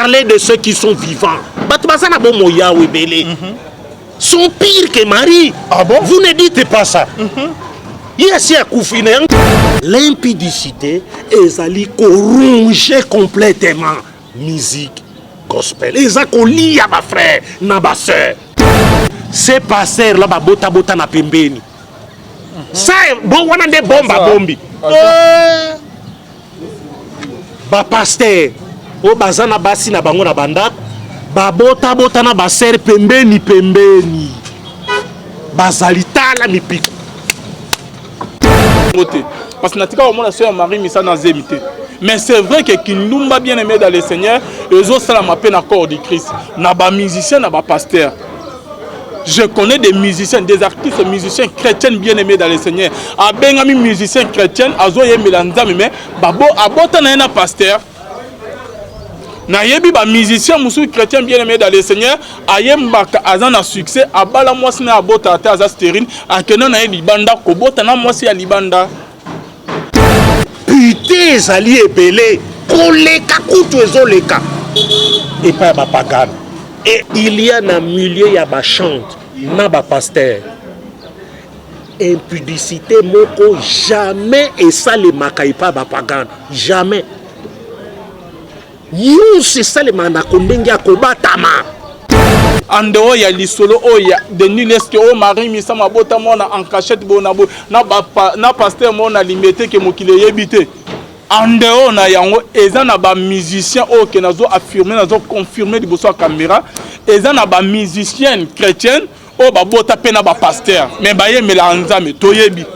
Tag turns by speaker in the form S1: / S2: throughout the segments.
S1: parler de ceux qui sont vivants. Batbazana bon moya ou belé. Sont pires que Marie.
S2: Ah bon?
S1: Vous ne dites pas ça. Ici à Koufine, l'impudicité est allée corronger complètement musique gospel. Ils ont lié à ma frère, à ma soeur. Ces pasteurs là, bota bota na pembeni. Ça, bon, on a des bombes à bombi. Ba pasteur, o bazana basi na bango na banda, ba bota bota na ba ser pembeni pembeni. Bazalita la mipiko.
S2: Parce que natika au monde la Marie Missa dans zémité. Mais c'est vrai que Kindumba bien aimé dans le Seigneur, eux autres ça m'a peine accord de Christ. Na ba musicien, na ba pasteur. Je connais des musiciens, des artistes musiciens chrétiens bien aimés dans le Seigneur. A bengami musicien chrétien, azoye melanza mais babo abota na na pasteur. Na yebi ba musicien musu chrétien bien aimé dans le Seigneur, ayemba azana succès, abala mwasi na abota ata aza stérile, akena na libanda kobota na mwasi ya libanda.
S1: Putain, zali ebele, koleka kutu ezoleka. Et pas ba pagane. Et il y a dans le milieu, il y a des chante, il y a des pasteurs. Impudicité, moko, jamais, et ça, les makaïpa, des pagans, jamais. Nous, c'est ça, les manakondengi, à kobatama.
S2: En dehors, il y a l'isolo, il y a des nileski, oh, Marie, Missa, ma bota, mona, en cachette, bonabo, na pasteur, mona, limité, que mokile yébité. En dehors, na yango, ezan na ba musicien oh que nazo affirmer, nazo confirmer di boso caméra, ezan na ba musicienne chrétienne oh ba bota pe na ba pasteur, mais ba ye melanza me toyebi.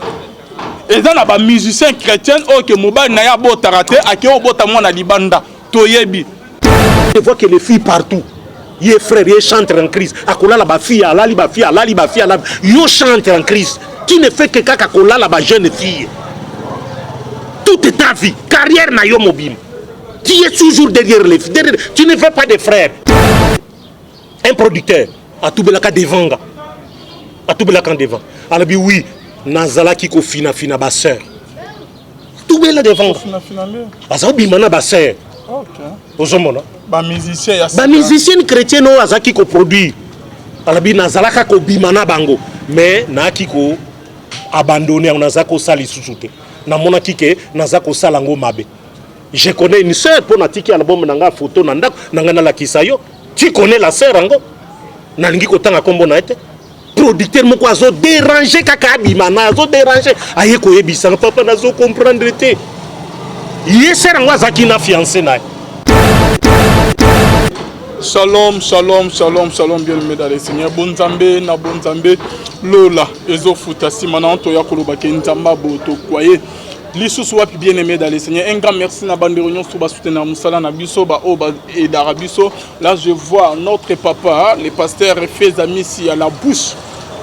S2: Ezan na ba musicien chrétienne oh que mobile na ya bota raté, ake oh bota mo na libanda toyebi.
S1: Je vois que les filles partout. Yé frère, yé chantent en Christ. Akola la ba fille, alali ba fille, alali ba fille, alali. Yo chante en Christ. Qui ne fait que kaka kola la ba jeune fille. Toute ta vie, carrière na yo mobile. Qui est toujours derrière les filles. Tu ne veux pas de frères. Un producteur, à tout belaka devant. À tout belaka devant. Alors oui, nazala kiko fina fina ba sœur. Tout belaka devant. Aza bimana ba sœur.
S2: OK.
S1: Ozomona.
S2: Ba musicien ya.
S1: Ba musicien chrétien no azaki ko produit. Alors bi nazala ka ko bimana bango. Mais na kiko abandonné on azako sali susute. Na mona kike nazako salango mabe. Je connais une sœur pour natiki album nanga photo nanda nanga na la kisayo. Tu connais la sœur ango? Na lingi kotanga kombo na ete. Producteur moko azo déranger kaka bimana azo déranger. Aye ko yebisa papa nazo comprendre te. Yé sœur ango azaki na fiancé na.
S2: Shalom, shalom, shalom, shalom, bien aimé dans le Seigneur. Bonzambe, na bonzambe, lola, ezo futa simana anto ya koloba ke nzamba boto kwaye. Lissus wapi bien aimé dans le Seigneur. Un grand merci na bande réunion sous bas soutenir musala na biso ba oba et d'arabiso. Là je vois notre papa, le pasteur Fez Amissi à la bouche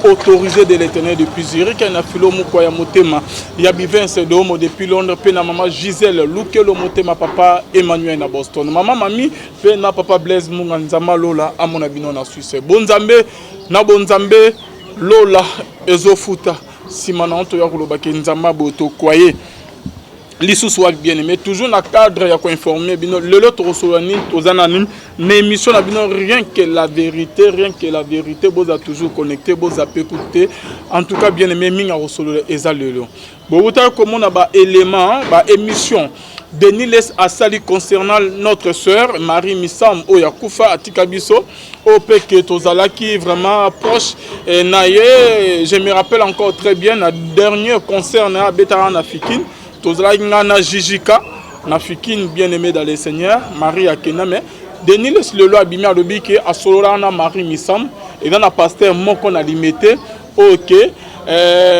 S2: autorisé de l'Éternel depuis Zurich, il y a Philo Mukwaya Motema, il y a Bivens de Homo depuis Londres, puis na maman Gisèle, Luke le Motema papa Emmanuel na Boston, maman Mami, puis na papa Blaise Munganzama Lola à mon abino na Suisse. Bonzambe, na bonzambe, Lola, Ezofuta, Simananto Yakulobake Nzama Boto Kwaye. Lissus soit bien aimé, toujours dans le cadre, il y a quoi informer, le lot reçoit aux anonymes, mais émission rien que la vérité, vous a toujours connecté, vous a écouté, en tout cas bien aimé, minga reçoit les alléluia. Bon, vous avez comme on a un élément, émission, Denis laisse à sali concernant notre sœur Marie Missam Oyakoufa Atikabiso, au Peke Tozala qui vraiment proche, et naïe, je me rappelle encore très bien, le dernier concert à Betaran Afikin. Tozala Jijika, Nafikin bien aimé dans le Seigneur, Marie Akename, Denis le loi abimé à l'obiki à Solorana Marie Missam, et dans la pasteur Moko na limité, ok,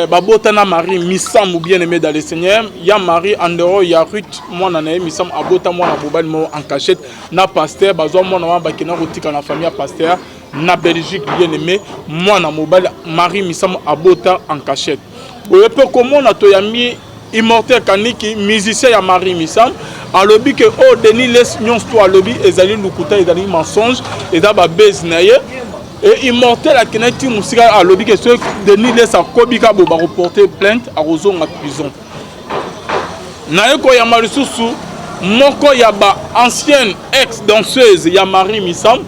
S2: Babotana Marie Missam ou bien aimé dans le Seigneur, il y a Marie Andero, il y a Ruth, moi nanae Missam, Abota moi na Bobal mo en cachette, na pasteur, Bazo moi na Bakina Rotika na famille pasteur, na Belgique bien aimé, moi na mobile Marie Missam Abota en cachette. Ou peu comment na toyami immortel kaniki musicien ya Marie Missam a lobby que oh Denis laisse nyons toi lobby ezali lukuta ezali mensonge eza ba base na ye et immortel akenati musika a lobby que ce Denis laisse a kobika bo ba reporter plainte a rozonga prison na yeko ya malisusu moko ya ba ancienne ex danseuse ya Marie Missam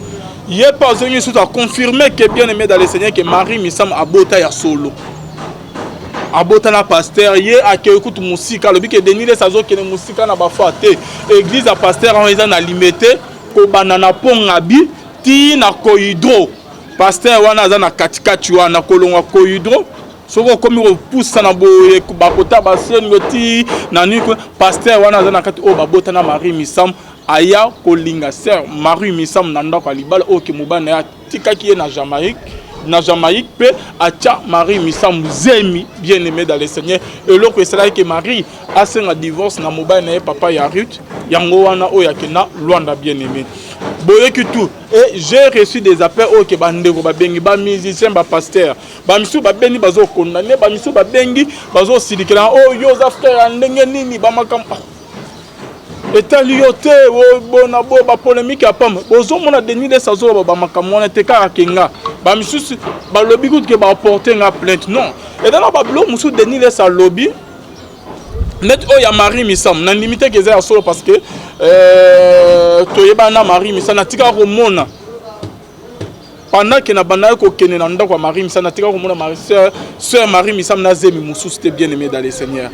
S2: il est pas venu à confirmer que bien aimé dans le Seigneur que Marie Missam abota ya solo abota na pasteur ye akekutu musika lobi ke denile sazo ke musika na ba fate église a pasteur en eza na limité ko banana ponga bi ti na kohydro pasteur wana aza na katikati wana kolongwa kohydro soko komi ko poussa na boye bakota baseni ngoti na niko pasteur wana aza na kati o babota na Marie Missam aya kolinga sœur Marie Missam na ndako libala o ke mobana ya tikaki ye na Jamaïque pe acha Marie Missam zemi bien aimé dans le Seigneur et l'autre c'est là que Marie a un divorce na mobana ya papa ya Ruth yango wana o ya kena Luanda bien aimé boye ki tout et j'ai reçu des appels au ke bandeko ba bengi ba musicien ba pasteur ba misu ba beni bazo condamner ba misu ba bengi bazo silikela o yo za frère ndenge nini ba makam etaliote bona bo ba polémique apam bozo mona deni de sazo ba makamona te ka kenga ba misu ba lobby good ke ba porter nga plainte non et dans ba blo musu deni de sa lobby net o ya Marie Missam na limité que za solo parce que toyeba na Marie Missam na tika ko mona pendant que na bana ko kene na ndako Marie Missam na tika ko mona sœur Marie Missam na zemi musu c'était bien aimé dans le Seigneur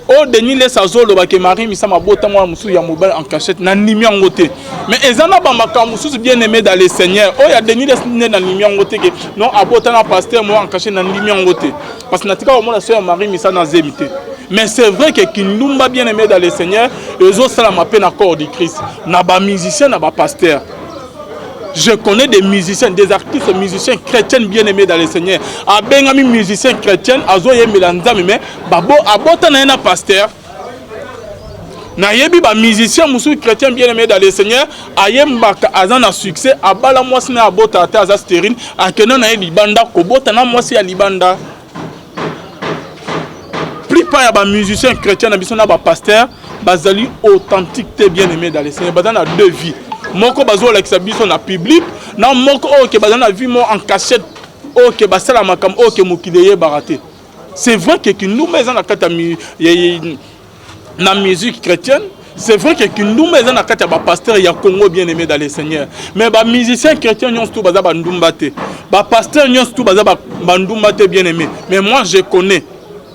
S2: o deni les sazolo ba ke Marie Missam abota moi musu ya mobile en cachette na nimi ngote mais ezana ba makam musu bien aimé dans le Seigneur o ya deni les na nimi ngote que non abota na pasteur moi en cachette na nimi ngote parce que na tika ko mona sœur Marie Missam na zemité. Mais c'est vrai que Kindumba bien aimé dans le Seigneur, eux autres ça m'a peine à corps de Christ. N'a pas musicien, n'a pas pasteur. Je connais des musiciens, des artistes musiciens chrétiens bien aimés dans le Seigneur. A bengami musicien chrétien, azoye melanzami mais babo abota na un pasteur. Na yebi ba musicien musu chrétien bien aimé dans le Seigneur, ayemba azana succès, abala mwasi na abota ata aza stérine, akena na libanda ko bota na mwasi ya libanda. Pas ya ba musicien chrétien na biso na ba pasteur bazali authentique bien aimé dans le Seigneur bazana deux vies moko bazo la biso na public na moko o ke bazana vie mo en cachette o ke basala makam o ke mokileye baraté c'est vrai que nous mais na kata na musique chrétienne c'est vrai que nous mais na kata ba pasteur ya Congo bien aimé dans le Seigneur mais ba musicien chrétien nyons tout baza ba ndumbate ba pasteur nyons tout baza ba ndumbate bien aimé mais moi je connais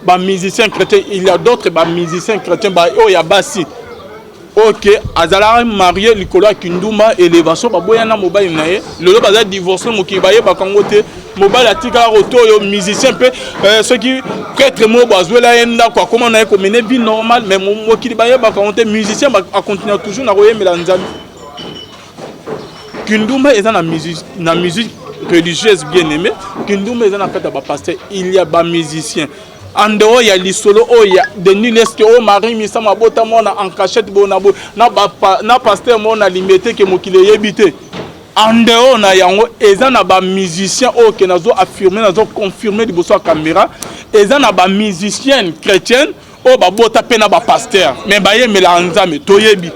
S2: ba musicien chrétien il y a d'autres ba musiciens chrétiens ba o ya basi OK azala marié likolo kinduma élévation ba boyana mobile nae lelo baza divorcé moki ba yeba kangote mobile atika roto yo musicien pe ceux qui prêtre mo bazwela enda quoi comment nae ko mener vie normale mais moki ba yeba kangote musicien ba continuer toujours na royemela nzambi kinduma eza na musique religieuse bien aimée kinduma eza na kata ba pasteur il y a ba musicien en dehors il y a l'isolo oh il y a des niles que oh Marie Missam abota mona en cachette bonabo na pasteur mona limité que mokile yebité en dehors na yango eza na ba musicien oh que nazo affirmer nazo confirmer liboso caméra eza na ba musicienne chrétienne oh ba bota pe na ba pasteur mais ba yemela nzambe toyebi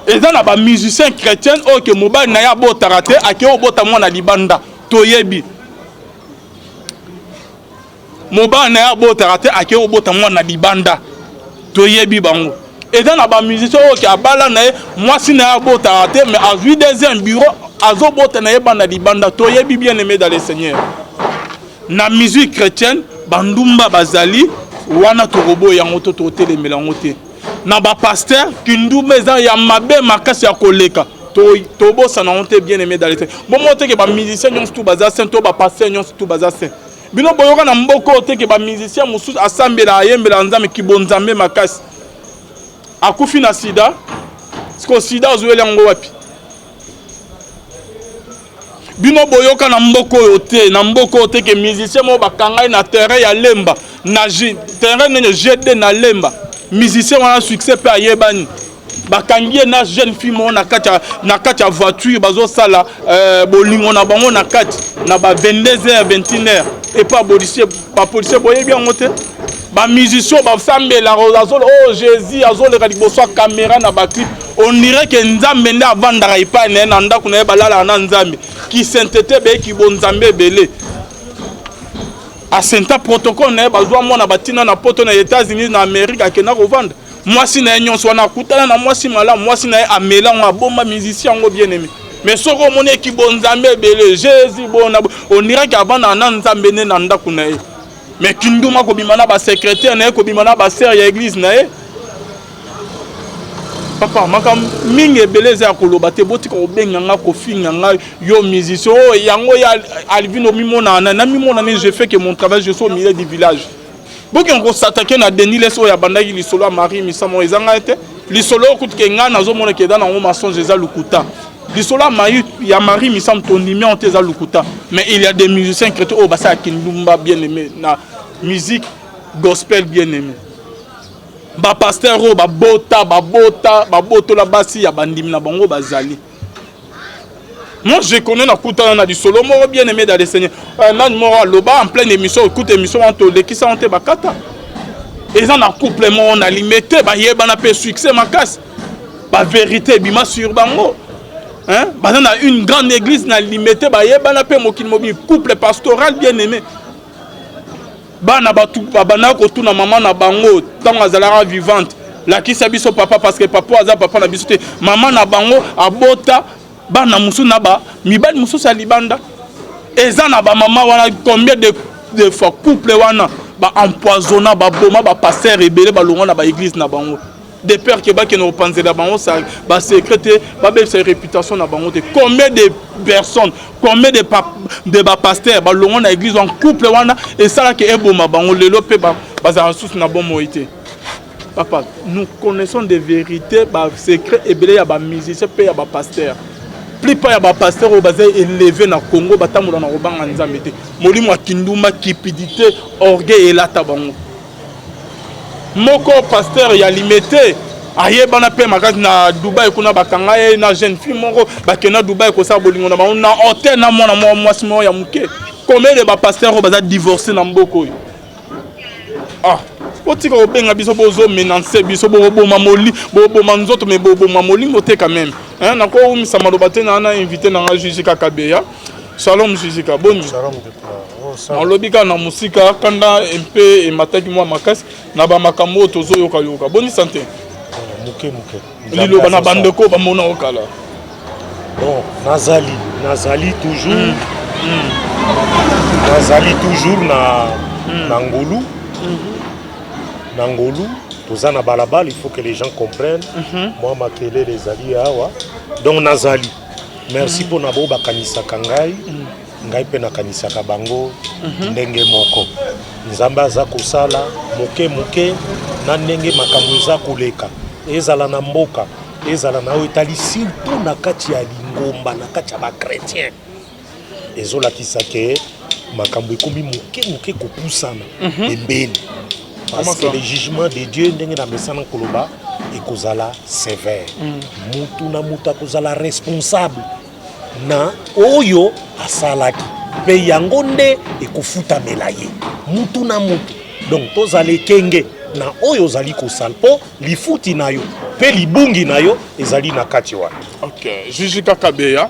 S2: eza na ba musicien chrétien oh que mobile na ya bota raté ake obota mona libanda toyebi moba na ya bota te ake obota mwana libanda toyebi bango et dans la ba musicien o ki abala na mwasi na ya bota te mais a vu deuxième bureau azo bota na yeba na libanda toyebi bien aimé dans le Seigneur na musique chrétienne bandumba bazali wana torobo yango to totele melango te na ba pasteur kindumba eza ya mabe makasi ya koleka to bosa na honte bien aimé dans le Seigneur bon monte que ba musicien nyons tout baza saint to ba pasteur nyons tout baza saint bino boyoka na mboko te ke ba musicien musu asambela ayembela nzambe kibonzambe makasi akufi na sida siko sida ozuela ngo wapi bino boyoka na mboko te ke musicien mo bakangai na terrain ya lemba na terrain ne GD na lemba musicien wana succès pe ayebani bakangie na jeune fille mo na kati voiture bazo sala bolingo na bango na kati na ba 22h 21h et pas policier boye bien ngote ba musicien ba sambela azol oh Jésus azol le liboso caméra na ba clip on dirait que nzambe nda avandaka ipa na ndako na balala na nzambe ki sainteté be ki bonzambe belé a senta protocole na bazwa mona batina na poto na États-Unis na Amérique akena ko vendre Moi si na nyon so na kutana na moi si mala moi si na amela on bomba musicien ngo bien aimé. Mais ce que mon équipe bonzambe belé Jésus bon on dirait qu'avant na nzambe ne na ndako na ye. Mais kinduma ko bimana ba secrétaire na ko bimana ba sœur ya église na ye. Papa makam mingi beleza ya koloba te boti ko benga nga ko finga nga yo musicien oh yango ya alvino mimona na mimona ne je fais que mon travail je suis au milieu du village. Boki on s'attaquer na Denis leso ya bandaki li solo Marie misamo ezanga ete li solo kutke nga nazo mona ke dans un maçon Jésus lukuta li solo ya Marie misam ton numéro teza lukuta mais il y a des musiciens chrétiens oh basa kindumba bien aimé na musique gospel bien aimé ba pasteur ba boto la basi ya bandim na bango bazali. Moi je connais na kuta na di solo moro bien aimé dans les seigneurs nan moro loba en pleine émission écoute émission entre les qui sont bakata et ça na couple mo on a limité ba yeba na pe succès makasi ba vérité bima sur bango hein ba na une grande église na limité ba yeba na pe mokili mobile couple pastoral bien aimé bana batu bana ko tuna maman na bango tant azala vivante la ki sabiso papa parce que papa aza papa na biso te maman na bango abota bana musu na ba mibali musu sa libanda eza na ba maman wana combien de fois couple wana ba empoisonna ba boma ba pasteur ebele ba longa na ba église na bango des pères qui ba ke no panze na bango ça ba secrétaire ba belle sa réputation na bango te combien de personnes combien de ba pasteur ba longa na église en couple wana et ça là que eboma bango lelo pe ba za sous na bon moité. Papa nous connaissons des vérités ba secret ebele ya ba musicien pe ya ba pasteur plus pas ya ba pasteur au bazé élevé na Congo batamula na robanga nzambe te molimo akinduma cupidité orgueil et la tabango moko pasteur ya limité ayeba na pe makati na Dubaï kuna bakanga ye na jeune fille moko bakena Dubaï ko sa bolingo na ba na hôtel na mona mwasi mo ya muke combien de ba pasteur au bazé divorcé na mboko yo ah otika obenga biso bozo menancer biso bobo mamoli bobo manzoto mais bobo mamoli moté quand même hein na ko umisa maloba te na invité na juge Kakabeya shalom juge Kaboni shalom on lobika na musika kanda mp et mataki moi makasi na ba makambo tozo yoka boni santé
S1: muke
S2: lilo bana bandeko ba mona okala
S1: bon nazali toujours nazali toujours na ngolu Nangolu, toza na balabal, il faut que les gens comprennent. Moi, makele les alliés awa. Donc nazali. Merci pour nabo bakanisa kangai. Ngai pe nakanisa kabango ndenge moko. Nzamba za kosala muke na ndenge makambo za koleka. Ezala na mboka, ezala na etali surtout na kati ya lingomba na kati ya ba chrétien. Ezola kisake makambo ekomi muke kopusana embeni. Parce que le jugement de Dieu n'est pas mesana koloba et kozala sévère. Mutu na muta kozala responsable na oyo asalaki. Pe yangonde e kofuta melaye. Mutu na mutu. Donc tozale kenge na oyo zali kosalpo li futi na yo. Pe li bungi na yo ezali na kati wana.
S2: OK, Juju Kakabeya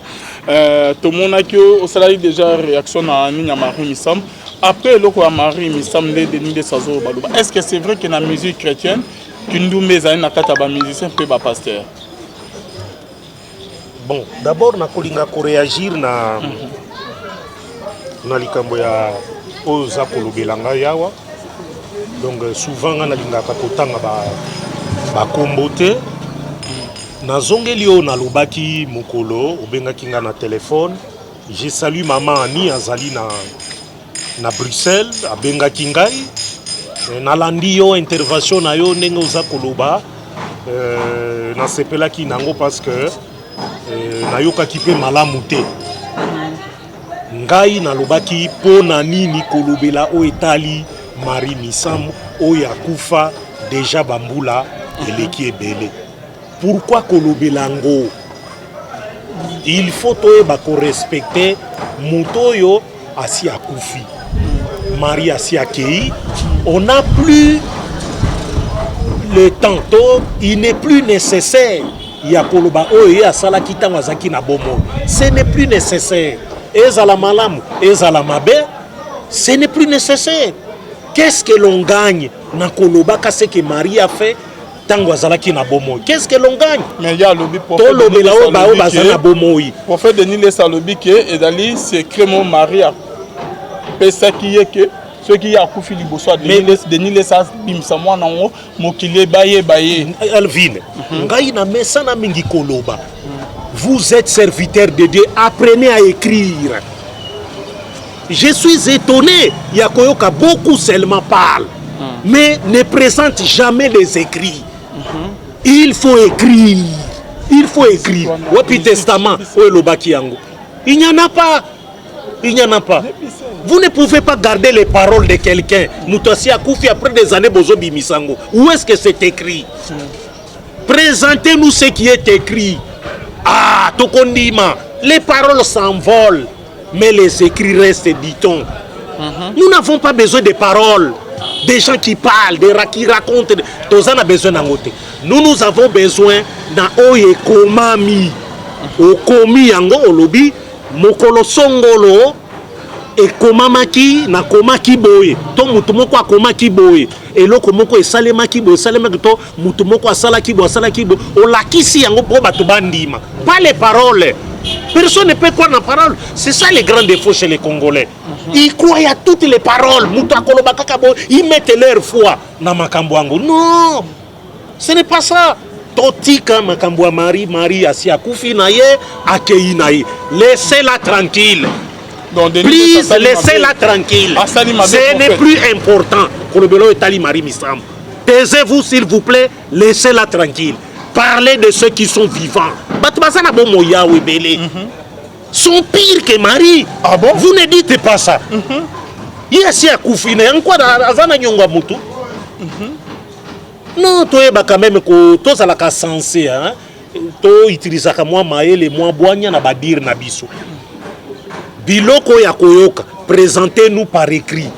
S2: tout le monde a au salarié déjà réaction à Nina Marie Missam. Après le quoi Marie Missam de Denis de Sazo Balouba. Est-ce que c'est vrai que la musique chrétienne qu'une meza na kata ba musicien pe ba pasteur?
S1: Bon, d'abord na kolinga ko réagir na likambo ya oza kolobelanga yawa. Donc souvent na linga ka kotanga ba kombote nazongeli o na lobaki mokolo obengaki nga na téléphone. Je salue maman Annie azali na Bruxelles abengaki ngai nalandi yo intervention na yo ndenge oza koloba nasepelaki nango parce que nayokaki pe malamu te ngai nalobaki po na nini kolobela o etali Marie Missam oyo akufa déjà bambula eleki ebele. Pourquoi kolobelango? Il faut respecter Mutoyo asi akufi. Marie asi akei. On n'a plus le temps. Il n'est plus nécessaire. Il y a koloba oyo asala kita wazaki na bomo. Ce n'est plus nécessaire. Ezala malamu, ezala mabe, ce n'est plus nécessaire. Qu'est-ce que l'on gagne na koloba ce que Marie a fait? tango azalaki na bomoi. Qu'est-ce que l'on gagne?
S2: Mais il y a lobby
S1: prophète
S2: Denis les alobi que Edali c'est Crémon Maria pesa qui est que ceux qui a coufi liboso Denis les as bimsa mwana ngo mokile baye
S1: Alvin ngai na mesana mingi koloba. Vous êtes serviteur de Dieu, apprenez à écrire. Je suis étonné, Yakoyoka beaucoup seulement parle, mais ne présente jamais les écrits. Il faut écrire. Il faut écrire. Wapi Testament, il n'y en a pas. Il n'y en a pas. Vous ne pouvez pas garder les paroles de quelqu'un. Moutossi Akoufi après des années Bozo Bimisango. Où est-ce que c'est écrit? Présentez-nous ce qui est écrit. Ah, Tokondima, les paroles s'envolent, mais les écrits restent, dit-on. Nous n'avons pas besoin de paroles, des gens qui parlent, qui racontent. Tous on a besoin d'un côté. Nous avons besoin d'un oye komami, okomi yango olobi, mokolo songolo. Et komamaki na komaki boye to mutumoko akomaki boye et loko moko esalemaki boye esalemaki to mutumoko asalaki boye olakisi yango po bato bandima. Pas les paroles. Personne ne peut croire dans la parole. C'est ça les grands défauts chez les Congolais. Ils croient à toutes les paroles. Mutu akolobaka kabo, ils mettent leur foi na makambo yango. Non. Ce n'est pas ça. Totika makambo Marie asi akufi na ye akei na ye. Laissez-la tranquille. Please, laissez-la tranquille. Ce n'est plus important. Taisez-vous s'il vous plaît, laissez-la tranquille. Parlez de ceux qui sont vivants. Sont pires que Marie.
S2: Ah bon?
S1: Vous ne dites pas ça. Non, toi quand même que tous à la sensé hein. Toi utilisez comme moi maël et moi boigna na badir na biso. Biloko ya koyoka, présentez-nous par écrit.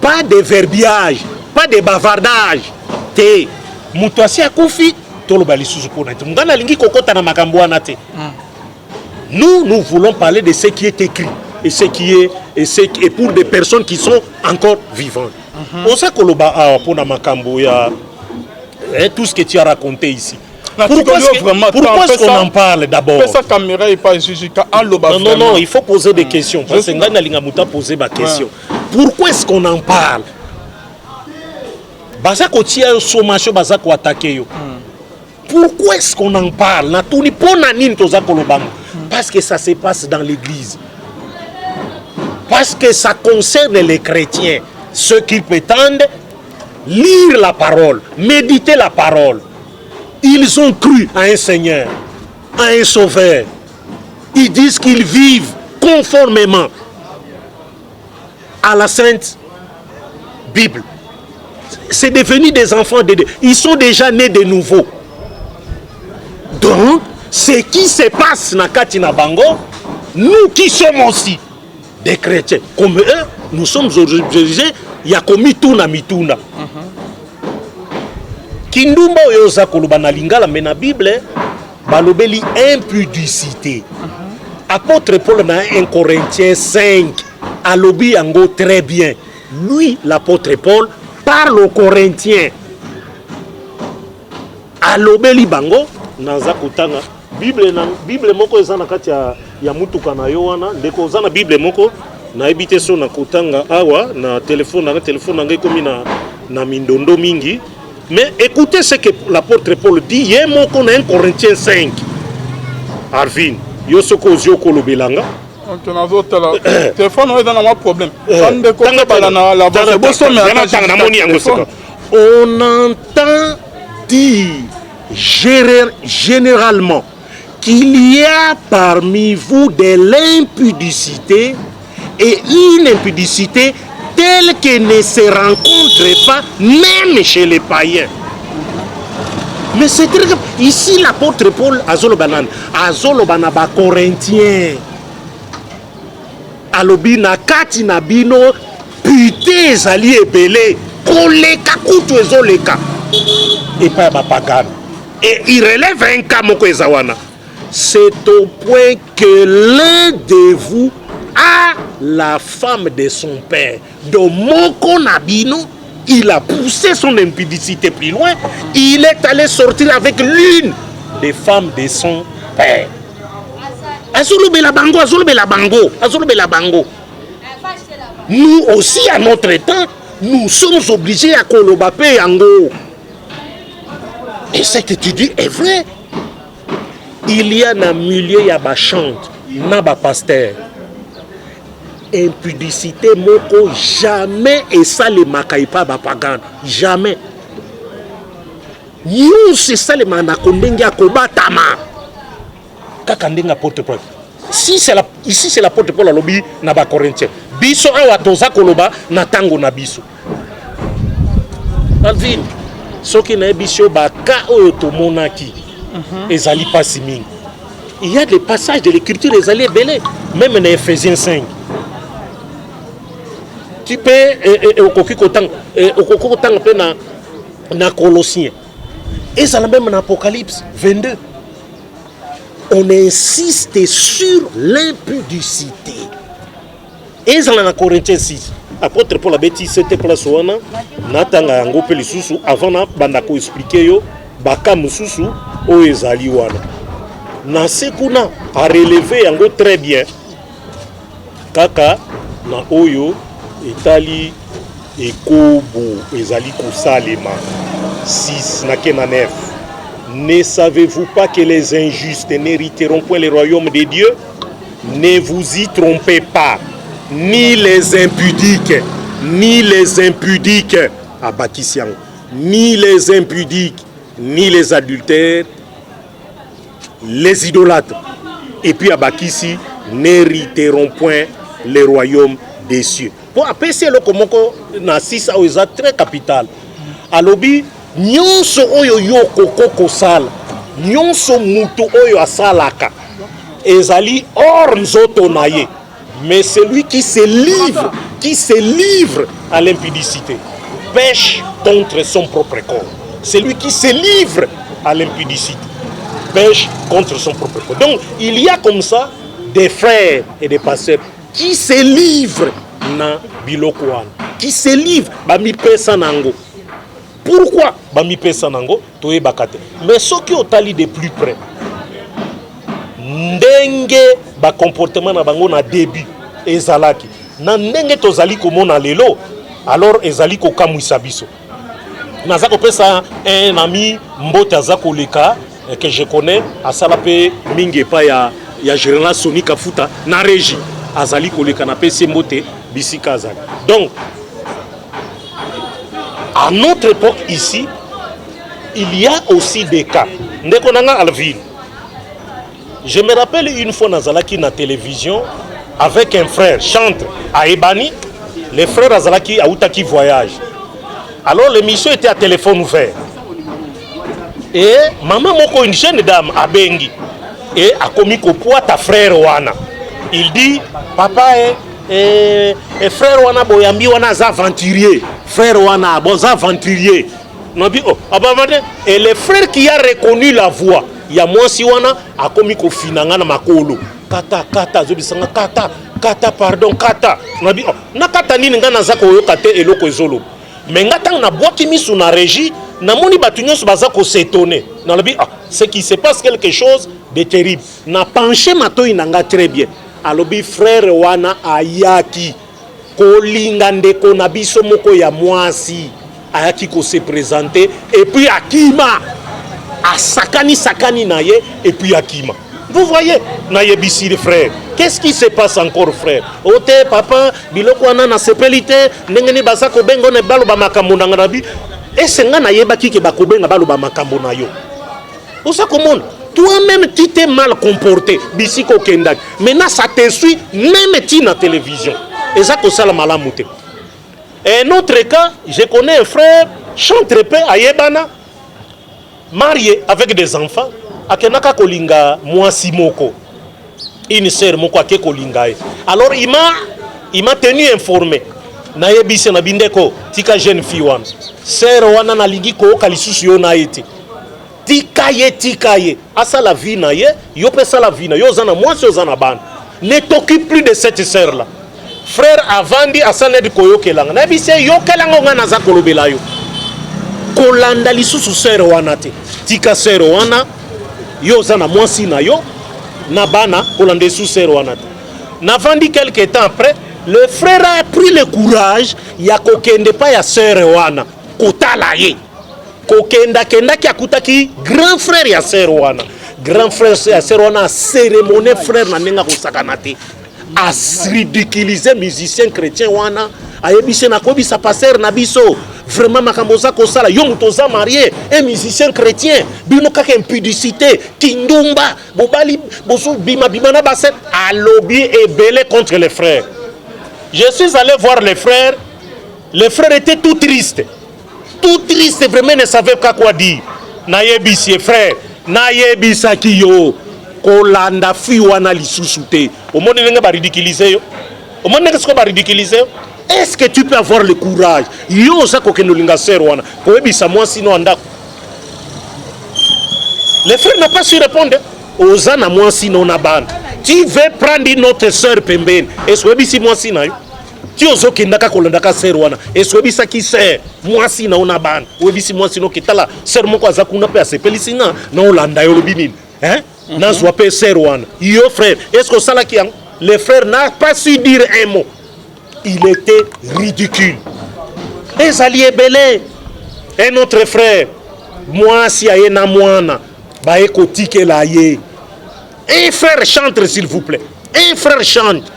S1: Pas de verbiage, pas de bavardage. Te mutoasi akufi tolo balisusu pona te. Ngana lingi kokota na makambo wana te. Nous voulons parler de ce qui est écrit et ce qui est et pour des personnes qui sont encore vivantes. On sait koloba pona makambo ya tout ce que tu as raconté ici. Pourquoi est-ce qu'on en parle d'abord? Non, il faut poser des questions. Parce que Ngana Lingamuta posé ma question. Pourquoi est-ce qu'on en parle? Pourquoi est-ce qu'on en parle? Parce que ça se passe dans l'église. Parce que ça concerne les chrétiens. Ceux qui prétendent lire la parole, méditer la parole. Ils ont cru à un Seigneur, à un Sauveur. Ils disent qu'ils vivent conformément à la Sainte Bible. C'est devenu des enfants de Dieu. Ils sont déjà nés de nouveau. Donc, ce qui se passe dans Katina Bango, nous qui sommes aussi des chrétiens, comme eux, nous sommes aujourd'hui, il y a comme mituna. Kindumba oyoza koloba na lingala mais na Bible balobeli impudicité. Apôtre Paul dans 1 Corinthiens 5 alobi yango très bien. Lui l'apôtre Paul parle aux Corinthiens. Alobeli bango naza kutanga Bible moko eza na kati ya mutuka na yo wana ndeko eza na Bible moko na ebite so na kutanga awa na téléphone ngai komi na mindondo mingi. Mais écoutez ce que l'apôtre Paul dit, il y a un 1 Corinthiens 5. Arvin, Yosoko Zioko Lobelanga. On entend dire généralement qu'il y a parmi vous de l'impudicité et une impudicité telle qu'elle ne se rencontre pas même chez les païens. Mais c'est très grave. Ici l'apôtre Paul Azolobana ba Corinthien alobina kati na bino puté ezali ebele koleka kutu ezoleka et pas ba pagane. Et il relève un cas moko ezawana. C'est au point que l'un de vous a la femme de son père. De moko nabino il a poussé son impudicité plus loin. Il est allé sortir avec l'une des femmes de son père. Nous aussi, à notre temps, nous sommes obligés à Kolobapé Yango. Et ce que tu dis est vrai. Il y a un milieu, il y a des chante, il y a des pasteurs. Impudicité, moko, jamais, et ça, les makaïpa, bapagan, jamais. Nous, c'est ça, les manakondenga, kobatama. Kakandenga porte-parole. Ici, c'est la porte-parole à lobby, na ba Corinthien. Biso, awa, toza koloba, na tango na biso. Alvin, ce qui n'est biso, baka, oyotomonaki. Ezali pas siming. Il y a des passages de l'écriture, ezali belé, même dans Ephésiens 5. Tu peux, au na Colossiens. Ezali même dans Apocalypse 22. On insiste sur l'impudicité. Ezali dans Corinthiens 6. Apôtre Paul a bêti cette place wana natanga yango pe lisusu avant na banda ko expliquer yo baka mususu o ezali wana na sekuna a relevé yango très bien kaka na oyo etali ekobo ezali kosalema 6 na kena 9. Ne savez-vous pas que les injustes n'hériteront point le royaume de Dieu? Ne vous y trompez pas. Ni les impudiques, ni les impudiques, ni les impudiques, ni les adultères, les idolâtres, et puis Abakissi n'hériteront point le royaume des cieux. Pour appeler le komoko na sisa oza très capital. Alobi nyonso oyo yo kokoko sala, nyonso mutu oyo asalaka, ezali or nzoto naye. Mais celui qui se livre à l'impudicité, pêche contre son propre corps. Celui qui se livre à l'impudicité, pêche contre son propre corps. Donc, il y a comme ça des frères et des pasteurs qui se livrent na bilokouan, qui se livrent, bami pesa nango. Pourquoi bami pesa nango? Toye bakate. Mais ceux qui ont tali de plus près, ndenge ba comportement na bango na début ezalaki na ndenge tozali komona lelo alors ezali ko kamwisa biso naza kopesa un ami mbote aza koleka que je connais asala pe mingi pa ya général Soni Kafuta na régie azali koleka na pese mbote bisika azali. Donc à notre époque ici il y a aussi des cas ndeko nanga Alvin. Je me rappelle une fois Nazalaki na télévision avec un frère chantre à Ebani. Les frères Azalaki à Outaki voyage. Alors l'émission était à téléphone ouvert. Et maman moko une jeune dame à Bengi et a commis au poids ta frère wana. Il dit papa et frère wana boyambi wana za aventurier. Frère wana boza aventurier. Et le frère qui a reconnu la voix. Il y a moi si wana a commis ko finanga na makolo kata zobisanga kata pardon kata nabi na kata nini ngana zako yo kate eloko ezolo mais ngata na boki misu na régie na moni batunyo so bazako s'étonner na nabi c'est qu'il se passe quelque chose de terrible na penché matoi nanga très bien alobi frère wana ayaki kolinga ndeko na biso moko ya mwasi ayaki ko se présenter et puis akima à sakani naye et puis akima. Vous voyez, naye bisi les frères. Qu'est-ce qui se passe encore frère? Ote papa biloko wana na sepelite ndengeni basako bengo ne balo ba makambo na ngarabi et senga naye baki ke bakobenga balo ba makambo na yo. Osa komona toi-même tu t'es mal comporté bisiko kendak. Maintenant ça te suit même tu na télévision. Et ça ko sala malamu te. Et un autre cas, je connais un frère chantre pe ayebana marié avec des enfants, akenaka kolinga mwasi moko, une sœur moko ake kolinga. Alors il m'a tenu informé. Na yebise na bindeko tika jeune fille wana. Sœur wana na lingi ko kalisusu yo na ete. Tika ye. Asa la vie na ye, yo pesa la vie na yo zana mwasi yo zana ban. Ne t'occupe plus de cette sœur là. frère avandi asana di koyokelanga na bise yokelanga nga naza kolobela yo kolanda lisusu sere wana te tika sere wana yo za na mwasi na yo na bana kolanda lisusu sere wana te navandi quelque temps après le frère a pris le courage ya kokende pa ya sere wana kotala ye kokenda kenda ki akutaki grand frère ya sere wana grand frère ya sere wana cérémonie frère na nenga kosakana te a ridiculiser musicien chrétien wana ayebise na kobisa passer na biso vraiment makambo za kosala yo mutoza marié un musicien chrétien bino kaka impudicité kindumba bobali bosu bima bima na baset a lobby et belé contre les frères. Je suis allé voir les frères étaient tout tristes vraiment ne savaient pas quoi dire na yebisi frère na yebisa ki yo kolanda fi wana lisusu te omoni nenga ba ridiculiser yo omoni nenga sko ba ridiculiser yo. Est-ce que tu peux avoir le courage yo za kokendo linga ser wana koyebisa moi sino andako les frères n'ont pas su répondre oza na moi sino na bana tu veux prendre une autre sœur pembeni est-ce que bisi moi sino yo ti ozokenda ka kolanda ka ser wana est-ce que bisa ki ser moi sino na bana oyebisi moi sino kitala ser moko aza kuna pe asepelisi na olanda yo lobinini hein nazwa pe ser wana yo frère est-ce que ça là qui le frère n'a pas su dire un mot. Il était ridicule. Les alliés belés. Un autre frère, moi si aye na moana, ba ekotike la ye. Un frère chante s'il vous plaît. Un frère chante.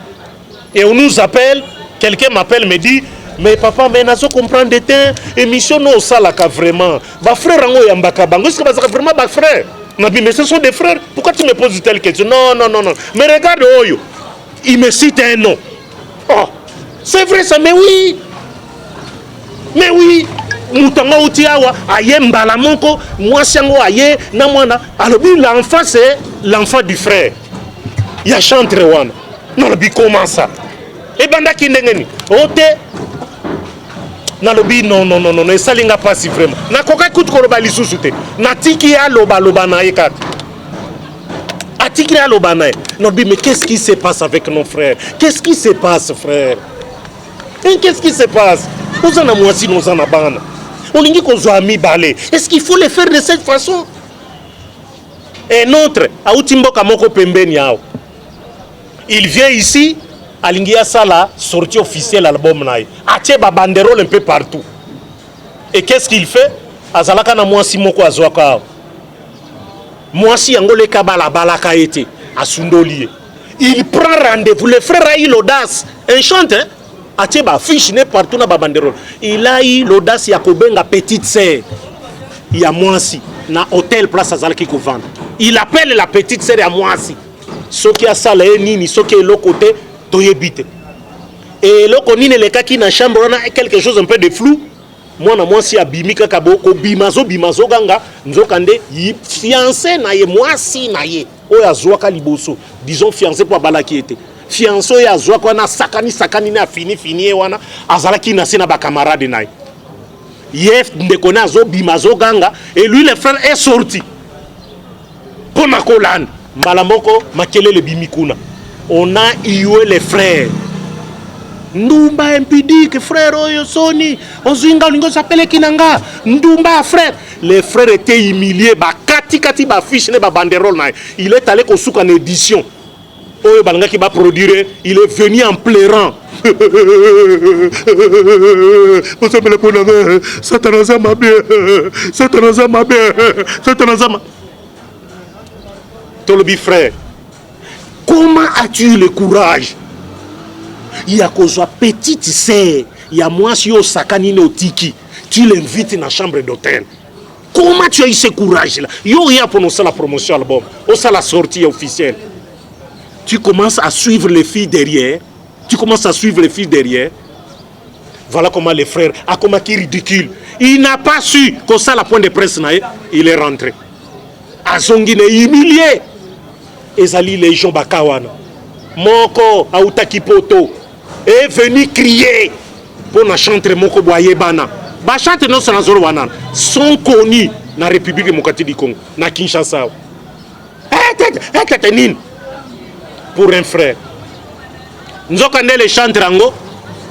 S1: Et on nous appelle, quelqu'un m'appelle me dit mais papa mais nazo comprendre de temps émission no salaka vraiment. Ba frère ngo yambaka bango est-ce que ba vraiment ba frère? Nabi mais ce sont des frères. Pourquoi tu me poses telle question? Non. Mais regarde Oyo. Il me cite un nom. Oh. C'est vrai ça, mais oui. Moutanga utiawa, aye mbala monko, moi siango aye, na mwana. Alors, l'enfant c'est l'enfant du frère. Il y a chantre wana. Non, le bi comment ça? Et banda ki ndengeni. Ote. Non, et ça linga pas si vraiment. Na koka kout koloba lisusu te. Na tiki ya loba na ye kat. Atiki ya loba na ye. Non, mais qu'est-ce qui se passe avec nos frères? Qu'est-ce qui se passe, frère? Et qu'est-ce qui se passe? Nous en avons aussi nos en abandon. On dit qu'on a mis balai. Est-ce qu'il faut le faire de cette façon? Un autre, Aoutimbo Kamoko Pembeni, il vient ici, à l'Ingia Sala, sortie officielle album Naï. Ache ba banderole un peu partout. Et qu'est-ce qu'il fait? Azalaka na mwasi moko azwaka. Mwasi angole kabala balaka ete, asundolié. Il prend rendez-vous. Le frère a eu l'audace. Un chanteur. Ache ba fiche ne partout na ba banderole. Il a eu l'audace ya kobenga petite sœur. Il y a mwasi na hôtel place azalaki ko vendre. Il appelle la petite sœur ya mwasi. Soki asala nini, soki le côté toyebite. Et le konine le kaki na chambre on a quelque chose un peu de flou. Moi na mwasi abimika kaboko bimazo ganga nzokande fiancé na ye mwasi na ye. Oya zwaka liboso. Disons fiancé pour balaki était. Fiancé ya zwaka na sakani na fini wana azalaki na sina ba camarade naï. Yef ndekona azo bimazo ganga et lui le frère est sorti. Pona kolane Malamoko makelele bimikuna. On a iwe les frères. Ndumba impudique frère oyo soni. Ozinga lingo s'appelle kinanga. Ndumba frère. Les frères étaient humiliés. Ba kati ba fiche ne ba banderole na. Il est allé kosuka en édition. Oyo balanga ki ba produire, il est venu en pleurant. Satanaza ma bien. Tolobi frère, comment as-tu eu le courage? Il y a qu'aux petite sœur, il y a moi si au sakani no tiki, tu l'invites dans la chambre d'hôtel. Comment tu as eu ce courage-là? Yo y a pour nous la promotion album, ou ça la sortie officielle. Tu commences à suivre les filles derrière. Voilà comment les frères, a comment qui ridicule. Il n'a pas su que ça la point de presse naïe, il est rentré. Azongine humilié. Ezali les gens bakawana. Moko autaki poto est venu crier pour na chanter moko boye bana. Ba chanter non sans wana sont connus na République démocratique du Congo, na Kinshasa. Pour un frère. nzokande le chantre yango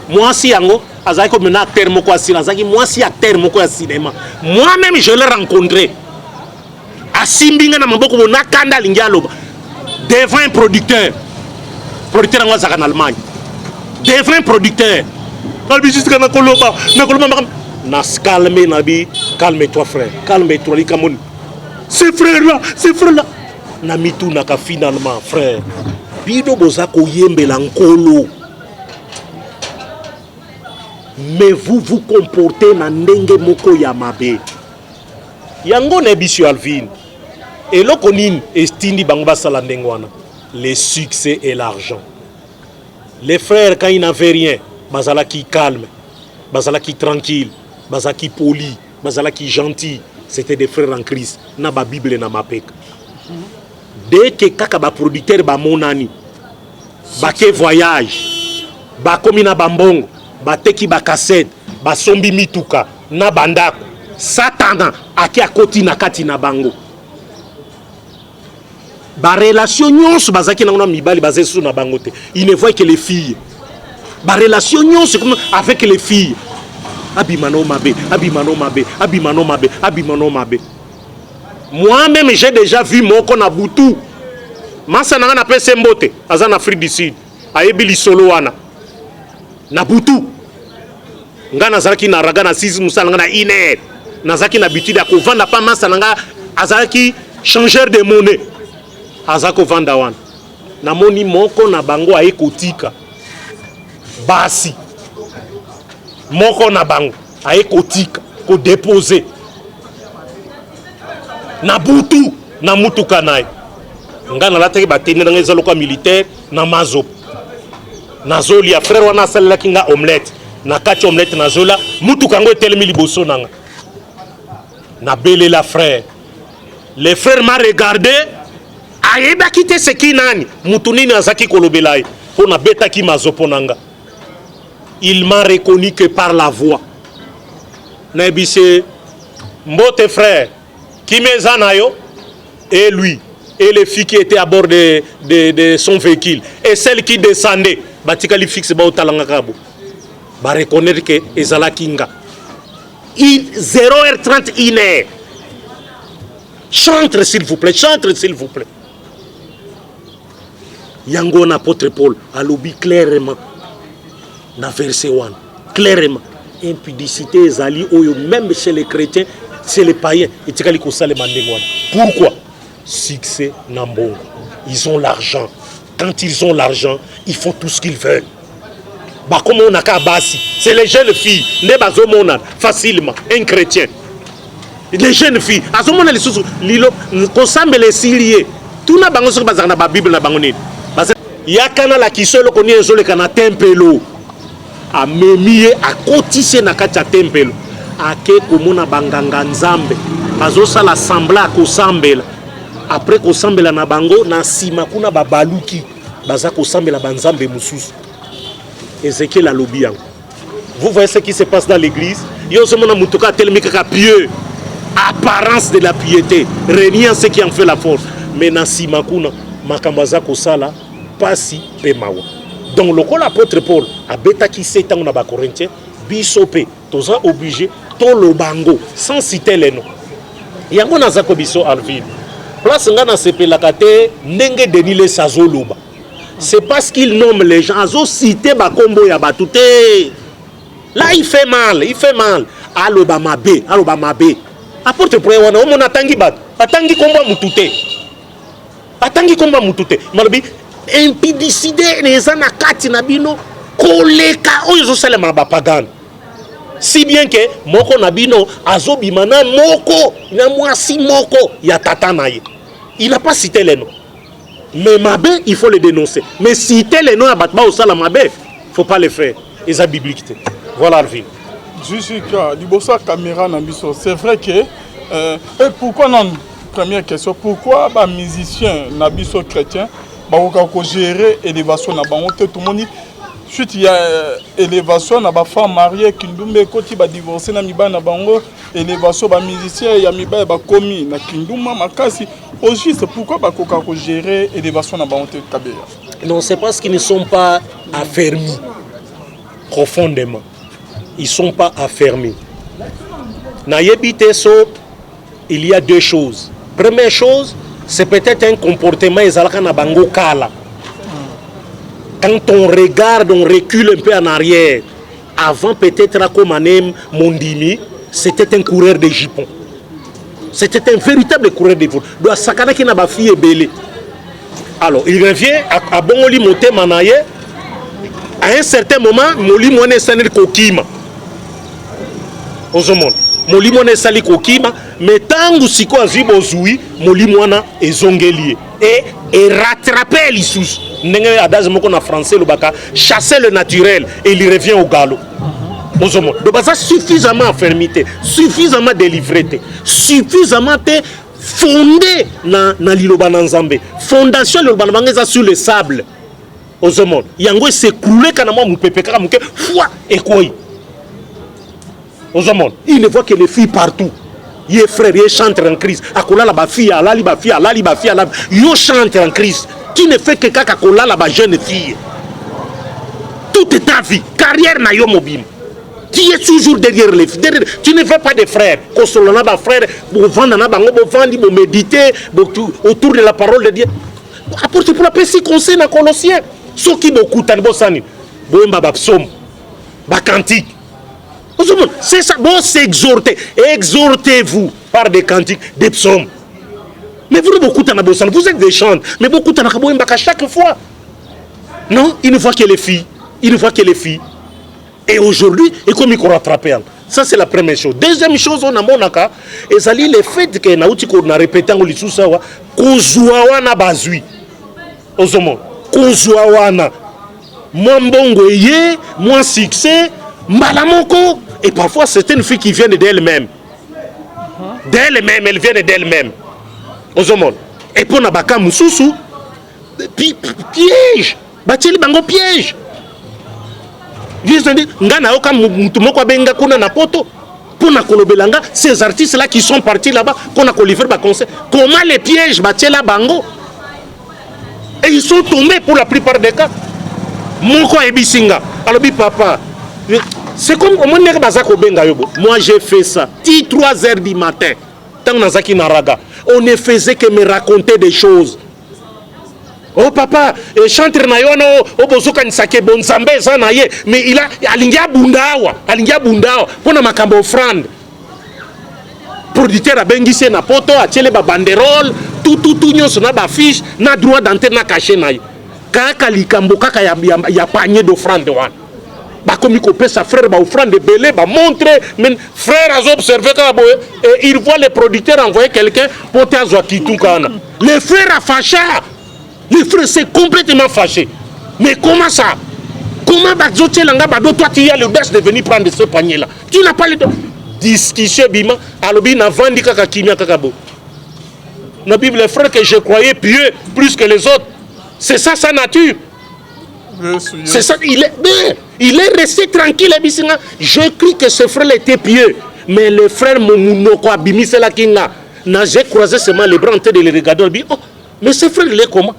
S1: mwasi yango azali comme un acteur moko ya cinéma azali mwasi acteur moko ya cinéma moi-même je l'ai rencontré asimbinga na maboko mo nakanda alingi aloba devant un producteur yango azalaka na Allemagne devant un producteur albi jusqu'à na koloba nas calme nabi calme-toi frère calme-toi likamoni ces frères là na mitunaka finalement frère bino boza koyembela nkolo mais vous vous comportez na ndenge moko ya mabe yango na biso Alvin eloko nini estindi bango basala ndenge wana le succès et l'argent. Les frères quand ils n'avaient rien bazalaki calme bazalaki tranquille bazalaki poli bazalaki gentil, c'était des frères en Christ na ba Bible na mapeka. Dès que kaka ba producteur ba monani ba ke voyage ba komi na bambongo ba teki ba cassette ba sombi mituka na bandako satana aki akoti na kati na bango ba relation nyonso bazaki na mibali bazesu na bango te, il ne voit que les filles ba relation nyonso comme avec les filles abimano mabe abimano mabe abimano mabe abimano mabe. Moi-même j'ai déjà vu moko na butu masa nanga na pese mbote aza na Afrique du Sud ayebi lisolo wana na butu nga nazalaki na raga na 6 musala nga na iner nazalaki na bitide ya kovanda pa masa nanga azalaki changeur de monnaie azako vanda wana namoni moko na bango aye kotika basi moko na bango aye kotika ko déposer na butu na mutuka naye nga nalataki bateni nanga eza lokola militaire na mazo nazoli ya frère wana asalelaki nga omelette na kati omelette nazola mutuka yango etelemi liboso nanga nabelela frère. Le frère m'a regardé ayebaki te seki nani mutu nini azaki kolobela ye mpo nabetaki mazo mpo nanga. Il m'a reconnu que par la voix. Nabise mbote frère Kimezanayo et lui et les filles qui étaient à bord de son véhicule et celles qui descendaient batikali fixe ba otalanga kabo ba reconnaître que ezala kinga 0h30 1h. Chantre s'il vous plaît, chantre s'il vous plaît. Yango na apôtre Paul alobi clairement na verset 1 clairement impudicité ezali oyo même chez les chrétiens c'est les païens etikali kosala mandengwana. Pourquoi? Succès nambongo. Ils ont l'argent. Quand ils ont l'argent, ils font tout ce qu'ils veulent. Bah comme on a kabasi, c'est les jeunes filles ne bazomona facilement un chrétien. Les jeunes filles, azomona les sous lilo kosambe les silier. Tout na bango sur bazana ba Bible na bango nini. Yakana la kisolo koni ezole kana tempelo. A memie a kotise na kati ya tempelo. Ake komona banganga nzambe. Bazosala sembla kosambela. Après kosambela na bango na sima kuna babaluki baza kosambela banzambe mususu. Ézéchiel alobi yango. Vous voyez ce qui se passe dans l'église? Yo somona mutuka telemi kaka pieux. Apparence de la piété, reniant ce qui en fait la force. Mais na sima kuna makambo za kosala pasi pe mawa. Donc le l'apôtre Paul a bêta qui s'étend na ba Corinthiens bisope toza obligé to lo bango sans citer les noms. Yango na zako biso Alvin. Place nga na sepelaka te ndenge denile sazoloba. C'est parce qu'il nomme les gens azo citer ba kombo ya batuté. Là il fait mal, il fait mal. Aloba mabe, aloba mabe. Apôtre Paul wana omo natangi bat. Atangi kombo mutute. Atangi kombo mutute. Malobi impudicité neza na kati na bino koleka oyo zo salema ba pagane. Si bien que moko na bino azobima na moko na mwasi moko ya tata na ye. Il n'a pas cité les noms. Mais mabe, il faut les dénoncer. Mais citer les noms à Batba au Salam mabe, il ne faut pas les faire. Et ça biblique. Voilà Alvin.
S2: Jusqu'à Libosa caméra Nabiso, c'est vrai que et pourquoi non? Première question, pourquoi les musiciens Nabiso chrétiens vont gérer l'élévation na bango tout le monde suite il y a élévation na ba femme mariée qui ndumbe koti ba divorcer na miba na bango élévation ba musicien ya miba ba komi na kinduma makasi au juste pourquoi ba koka ko gérer élévation na bango te tabeya.
S1: Non, c'est parce qu'ils ne sont pas affermis profondément. Ils ne sont pas affermis. Il y a deux choses. Première chose, c'est peut-être un comportement quand on regarde, on recule un peu en arrière. Avant peut-être comme Anem Mondimi, c'était un coureur de jupons. C'était un véritable coureur de jupons. Donc Sakana qui n'a pas fille belé. Alors il revient à Bongoli Moté Manaye. À un certain moment, Moli Mone Sanel Kokima. Ozomon. Moli Mone Sali Kokima. Mais tant que Siko Azibozui, Moli Mona est zongelier. Et rattraper l'issous. N'engagez adage moko na français le baka. Chasser le naturel et il revient au galop. Ozomon. Donc ça suffisamment affermité, suffisamment délivré, suffisamment fondé na liloba nzambe. Fondation le bananga sur le sable. Ozomon. Yango s'écrouler quand moi mon pépé kaka muke foi et quoi. Ozomon. Il ne voit que les filles partout. Il est frère, il chante en crise. Akola la ba fille, alali ba fille, alali ba fille, alali. Yo chante en crise. Qui ne fait que kaka kola la ba jeune fille. Toute ta vie, carrière na yo mobile. Tu es toujours derrière les filles. Tu ne fais pas de frères. Consolana ba frère, bo vendre na bango, bo vendre, bo méditer, autour de la parole de Dieu. Apporte pour la paix si conseil na Colossiens. Ceux qui beaucoup tan bo sani. Bo mba ba psaume. Ba cantique. C'est ça, bon, s'exhorter. Exhortez-vous par des cantiques, des psaumes. Mais vous, vous êtes des chantes, mais beaucoup de à chaque fois. Non, il ne voit que les filles. Il ne voit que les filles. Et aujourd'hui, et comme il faut rattraper. Ça, c'est la première chose. Deuxième chose, on a mon cas, et ça le fait que a répété en l'issue, Kozuawana bazui. Ozomo. Kozuawana. Moins bongo yé, moins succès. Malamoko. Et parfois c'est une fille qui vient d'elle-même. D'elle-même, elle vient d'elle-même. Ozomon. Et pour Nabaka Moussousou, piège. Batili bango piège. Ngana oka mutumoko benga kuna na poto. Pour na kolobelanga, ces artistes là qui sont partis là-bas, qu'on a livré ba concert. Comment les pièges batela bango? Et ils sont tombés pour la plupart des cas. Moko ebisinga. Alors papa. C'est comme moi j'ai fait ça. 3 heures du matin. On ne faisait que me raconter des choses. Oh papa, chantre na yono, obozuka nisake bonzambe sana ye, mais il a alingia bundawa, pona makambo offrande. Producteur a bengisi na poto, a tiele ba banderole, tout nyonso na ba fiche, na droit d'antenne na caché na ye. Kaka likambo kaka ya panier d'offrande wana. Bah comme il coupe sa frère, bah offrande de belé, bah montrer, mais frère a observé et il voit les producteurs envoyer quelqu'un pour t'azoa kitounkana. Les frères a fâché, les frères c'est complètement fâché. Mais comment ça? Comment bah langa bah toi tu as l'audace de venir prendre ce panier là? Tu n'as pas le discussion bima, alobi na vandi kaka kimia kakabo. La Bible les frères que je croyais pieux plus que les autres. C'est ça sa nature. C'est ça, il est resté tranquille. Je crie que ce frère était pieux. Mais le frère Mounoko Abimi, c'est la kinga. J'ai croisé seulement les bras en train de les regarder. Oh, mais ce frère, il est comment?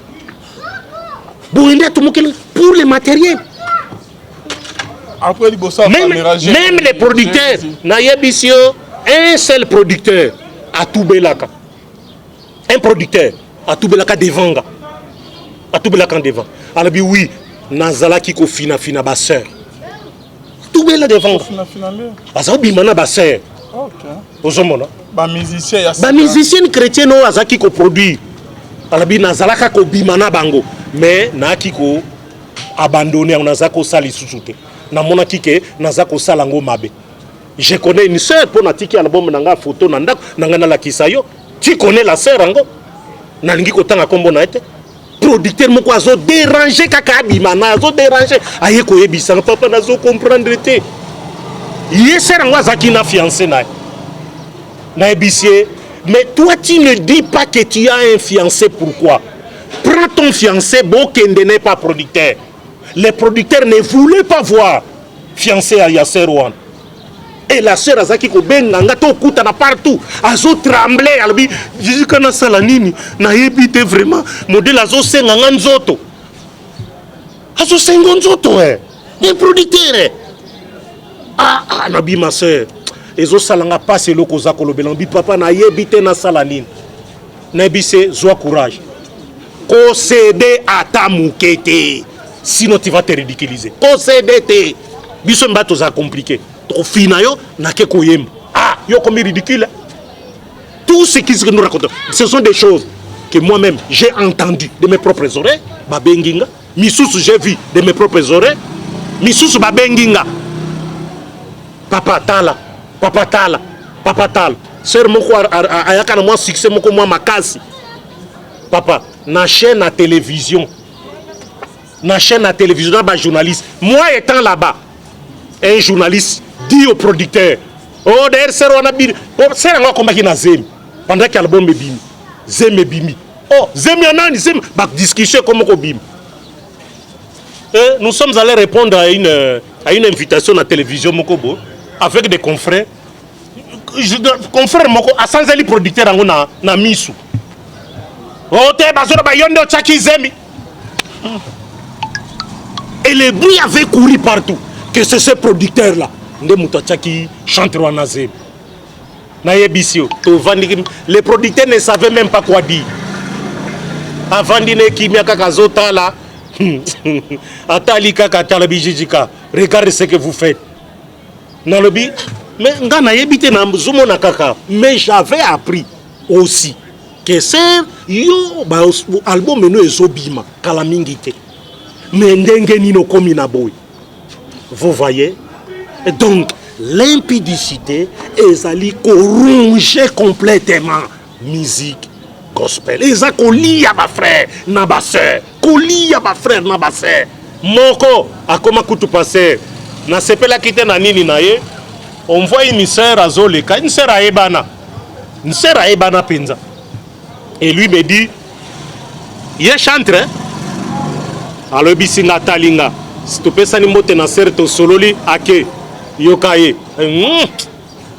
S1: Pour les matériels. Même les producteurs. Un seul producteur à Toubelaka. Un producteur à Toubelaka devant. À Toubelaka devant. Alors, oui. Nazala kiko fina ba sœur. Tout bela devant. Aza bimana ba sœur. OK. Ozomona. Ba musicien chrétien no azaki ko produit. Alabi nazala ka ko bimana bango. Mais na kiko abandonné on azako sali susute. Na mona kike nazako salango mabe. Je connais une sœur pour natiki album nanga photo nanda nanga na la kisayo. Tu connais la sœur ango? Na lingi ko tanga kombo na ete. Producteur moko azo déranger kaka bimana azo déranger aye ko yebisa papa nazo comprendre te yesera ngwa qui na fiancé na ebisie. Mais toi tu ne dis pas que tu as un fiancé. Pourquoi? Prends ton fiancé, bon kende n'est pas producteur. Les producteurs ne voulaient pas voir fiancé à Yasser Ouane. Et la sœur Azaki ko benga to kuta na partout azo trembler albi Jésus kana salanini na yebite vraiment modèle azo senga nzoto azo sengonzoto un producteur ah nabi ma sœur ezo salanga passe eloko za kolobela bi papa na yebi te na sala nini nabi se zwa courage concéder à ta moukete sinon tu vas te ridiculiser concéder te biso mbato za compliqué to fina yo na ke koyemba ah yo comme ridicule tout ce qui se nous raconte ce sont des choses que moi-même j'ai entendu de mes propres oreilles babenginga misusu j'ai vu de mes propres oreilles misusu babenginga papa tala sœur moko ayaka na moi succès moko moi makasi papa na chaîne à télévision na ba journaliste moi étant là-bas un journaliste dit au producteur oh d'ailleurs sœur wana bi sœur nga kombaki na zemi pendant que album bimi zemi bimi oh zemi anani zemi ba discussion comme ko bimi nous sommes allés répondre à une invitation à télévision Mokobo avec des confrères. Confrère Moko, à Sanzali producteur na misu. Oh, te bazora ba yondo chaki zemi. Et le bruit avait couru partout. Que c'est ce producteur-là. Nde muta chaki chantre wana zemi. Na yebisio, to vandi les producteurs ne savaient même pas quoi dire. Avant dine kimia kaka zota là. Atali kaka talabijijika. Regardez ce que vous faites. Nalobi, mais ngana yebite na zumo na kaka. Mais j'avais appris aussi que c'est yo ba album no ezobima kala mingite. Mais ndenge nino komi na boy. Vous voyez? Et donc l'impudicité ezali corronger complètement musique gospel. Eza kolia ba frère na ba sœur. Kolia ba frère na ba sœur. Moko akoma kutu passer. Na sepela kite na nini na ye. On voit une sœur à Zoleka, une sœur à Ebana Penza. Et lui me dit, il est chantre. Alors bisinga talinga. Si tu peux s'animer na certo sololi ake yokaye.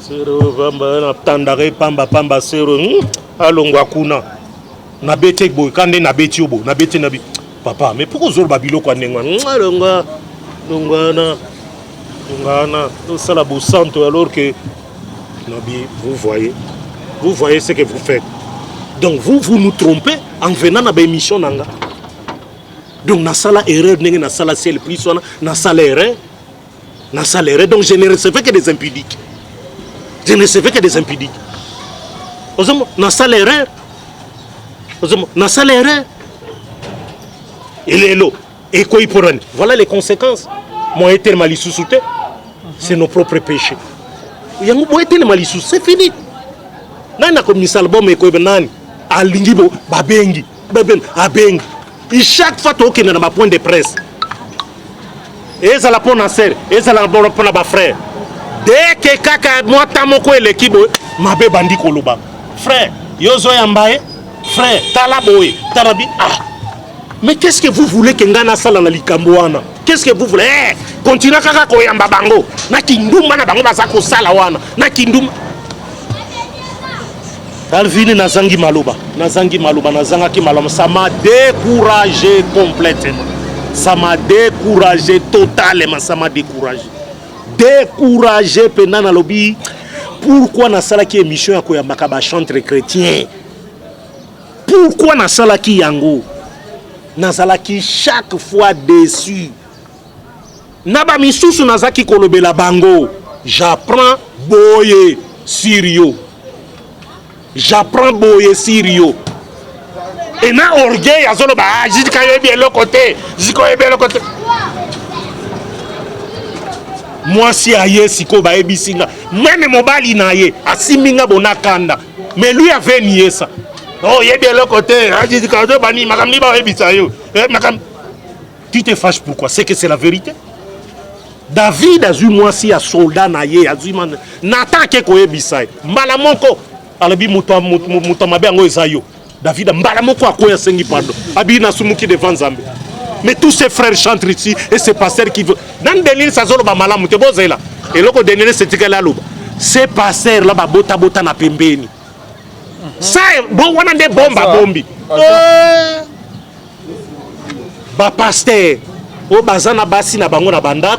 S1: Sero vamba na tandare pamba sero. Alongwa kuna. Na bete boy kande na beti obo, na bete na bi. Papa, mais pourquoi zol babilo kwa nengwa? Longwana. Nous sommes la santo alors que vous voyez ce que vous faites. Donc vous nous trompez en venant à l'émission nanga. Donc na sala erreur n'est na sala ciel plus na sala erreur. Donc je ne recevais que des impudiques. Na sala erreur. Il est là. Et quoi il pourra. Voilà les conséquences. Moi été mal sous-souté. C'est nos propres péchés. C'est fini. Nana comme mis album et nani alingibo babengi abengi. Et chaque fois tu na ma point de presse. Et ça la pour na sœur, et ça la pour na frère. Dès que kaka moi tamoko l'équipe mabe bandi koloba. Frère, yozo yambaye, frère, talaboy, tarabi ah. Mais qu'est-ce que vous voulez que ngana sala na likamboana? Qu'est-ce que vous voulez? Continue kaka koyamba bango. Na kinduma na bango basako sala wana. Na kinduma. Alvini nazangi maloba. Nazangaki maloba. Ça m'a découragé complètement. Ça m'a découragé totalement. Ça m'a découragé. Découragé pendant na lobby. Pourquoi na sala ki émission ya koyamba ka ba chantre chrétien? Pourquoi na sala ki yango? Nazalaki chaque fois déçu. Naba misusu nazaki kolobela bango. J'apprends boye Sirio. Et na orgueil azolo ba jika yebi le côté. Moi si aye siko ba ebisinga. Même mobali na ye asiminga bonakanda. Mais lui avait nié ça. Oh, il y a bien le côté. Tu te fâches pourquoi? C'est que c'est la vérité. David a eu moi si à soldat naïe, a eu man. Nathan ke koye bisai. Mbalamonko. Alabi mutamabe ango ezayo. David mbalamoko akoya sengi pardon. Abi na sumuki devant Zambé. Mais tous ces frères chantent ici et ces pasteurs qui veulent. Dans le ça zolo ba malamu te bozela. Et loko denere c'est que là loba. Ces pasteurs là ba bota na pembeni. Ça bon wana de bomba bombi. Ba pasteur o bazana basi na bango na banda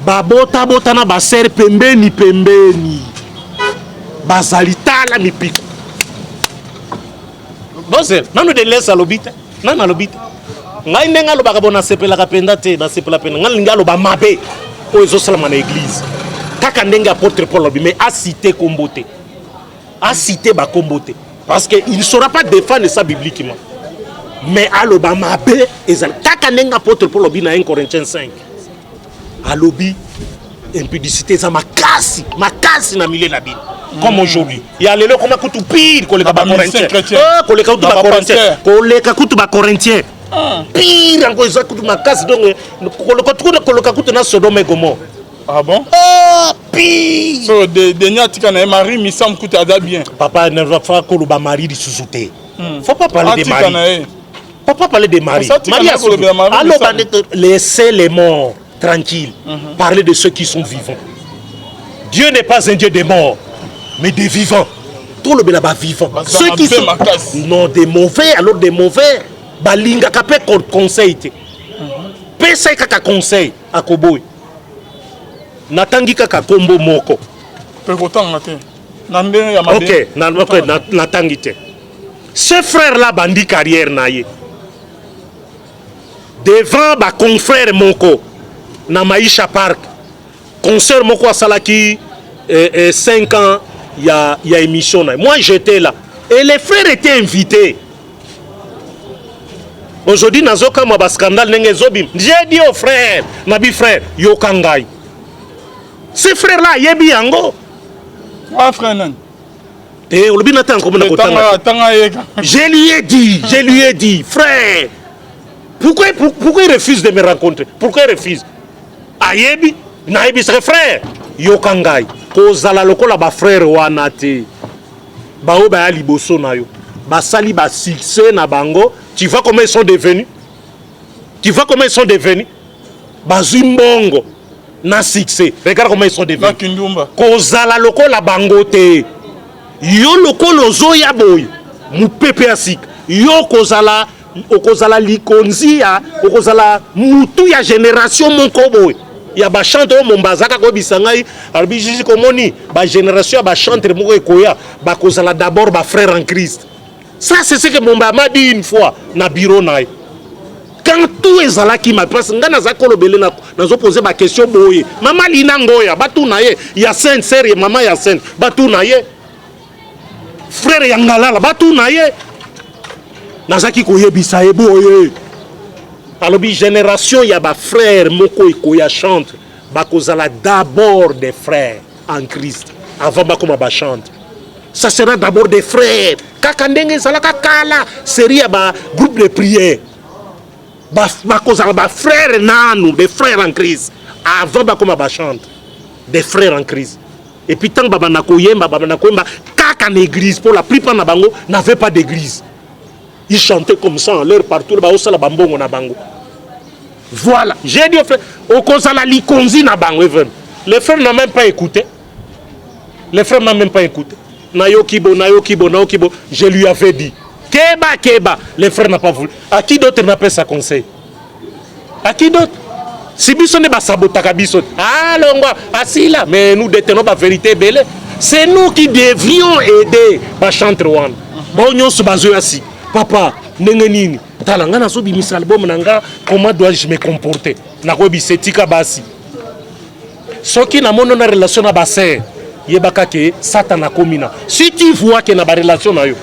S1: babota bota na baser pembeni bazali tala mipiko bozel nanu de lesa lobite nana lobite ngai ndenga lo bakabona sepela kapenda te na sepela penda ngai ngalo ba mabe o ezo salama na église kaka ndenga apôtre Paul lobi mais a cité kombote a cité ba kombote parce que il ne saura pas défendre ça bibliquement mais aloba mabe ezal kaka ndenga apôtre Paul lobi na 1 Corinthiens 5 alobi impudicité za makasi na milieu na bino comme aujourd'hui il y a lelo comme kutu pire koleka ba Corinthiens koleka kutu ba Corinthiens koleka kutu ba Corinthiens pire encore ça kutu makasi donc koleka kutu na Sodome et Gomorrhe.
S2: Ah bon?
S1: Pire.
S2: So de nyatika na mari mi sam kutu ada bien.
S1: Papa ne va pas koloba mari di sous-sauté. Faut pas parler de mari. Faut pas parler de mari. Marie laissez les morts tranquilles. Parlez de ceux qui sont vivants. Dieu n'est pas un Dieu des morts, mais des vivants. Tout le monde est vivant. Ceux qui sont non des mauvais, alors des mauvais. Balinga kapé conseil. Pesa kaka conseil à Koboy. Natangi kaka kombo moko. Ok, natangi te. Ce frère là bandi carrière naie. Devant ba confrère moko na Maisha Park. Concert moko a salaki 5 ans il y a émission là. Moi j'étais là et les frères étaient invités. Aujourd'hui nazoka ma ba scandale nenge zobim. J'ai dit aux frères, nabi frère yokangai. Ce frère là yebi yango.
S2: Ah frère nan.
S1: Eh olobi na tan komona kotanga. Je lui ai dit frère. Pourquoi il refuse de me rencontrer? Pourquoi il refuse? Ayebi na yebi ce frère yokangai. Kozala lokola ba frère wana te. Ba o ba liboso na yo. Ba sali ba succès na bango. Tu vois comment ils sont devenus? Tu vois comment ils sont devenus? Ba zimbongo. Na succès. Regarde comment ils sont devenus. Kozala lokola bango te. Yo lokolo zoya boy. Mu pepe asik. Yo kozala likonzia, okozala mutu ya génération moko boy. Ya ba chanteur mombazaka ko bisangai, arbi jiji komoni, ba génération ba chanteur moko ekoya, ba kozala d'abord ba frère en Christ. Ça c'est ce que Momba m'a dit une fois na bureau naï. Quand tout est là qui m'a parce nga na zakolo belé na zo poser ba question boye. Maman lina ngoya, batu na ye, ya sainte sœur et maman ya sainte, batu na ye. Frère yangala la batu na ye. Nazaki koyebisa ye boye. Alors bi génération ya ba frère moko ikoya chante, ba kozala d'abord des frères en Christ avant ba koma ba chante. Ça sera d'abord des frères. Kakandenge salaka kala série ba groupe de prière. Ba kozala ba frères nanu, des frères en Christ avant ba koma ba chante. Des frères en Christ. Et puis tant baba na koyemba kaka na église pour la plupart na bango n'avait pas d'église. Ils chantaient comme ça en l'air partout. Voilà. J'ai dit aux frères, au Kozala Likonzi na bango. Les frères n'ont même pas écouté. Les frères n'ont même pas écouté. Nayokibo. Je lui avais dit. Keba. Les frères n'ont pas voulu. À qui d'autre n'a pas sa conseil? À qui d'autre? Si Bisson n'est pas sabotaka Bisson. Ah, l'ongwa. Assis là. Mais nous détenons la vérité belle. C'est nous qui devions aider la chanteur one. Bon, nous sommes assis. Papa, nengenini, talanga na sobi album nanga, comment dois-je me comporter? Na kobi setika basi. Soki na mono na relation na basé, yebaka ke satana komina. Si tu vois que na ba relation na yo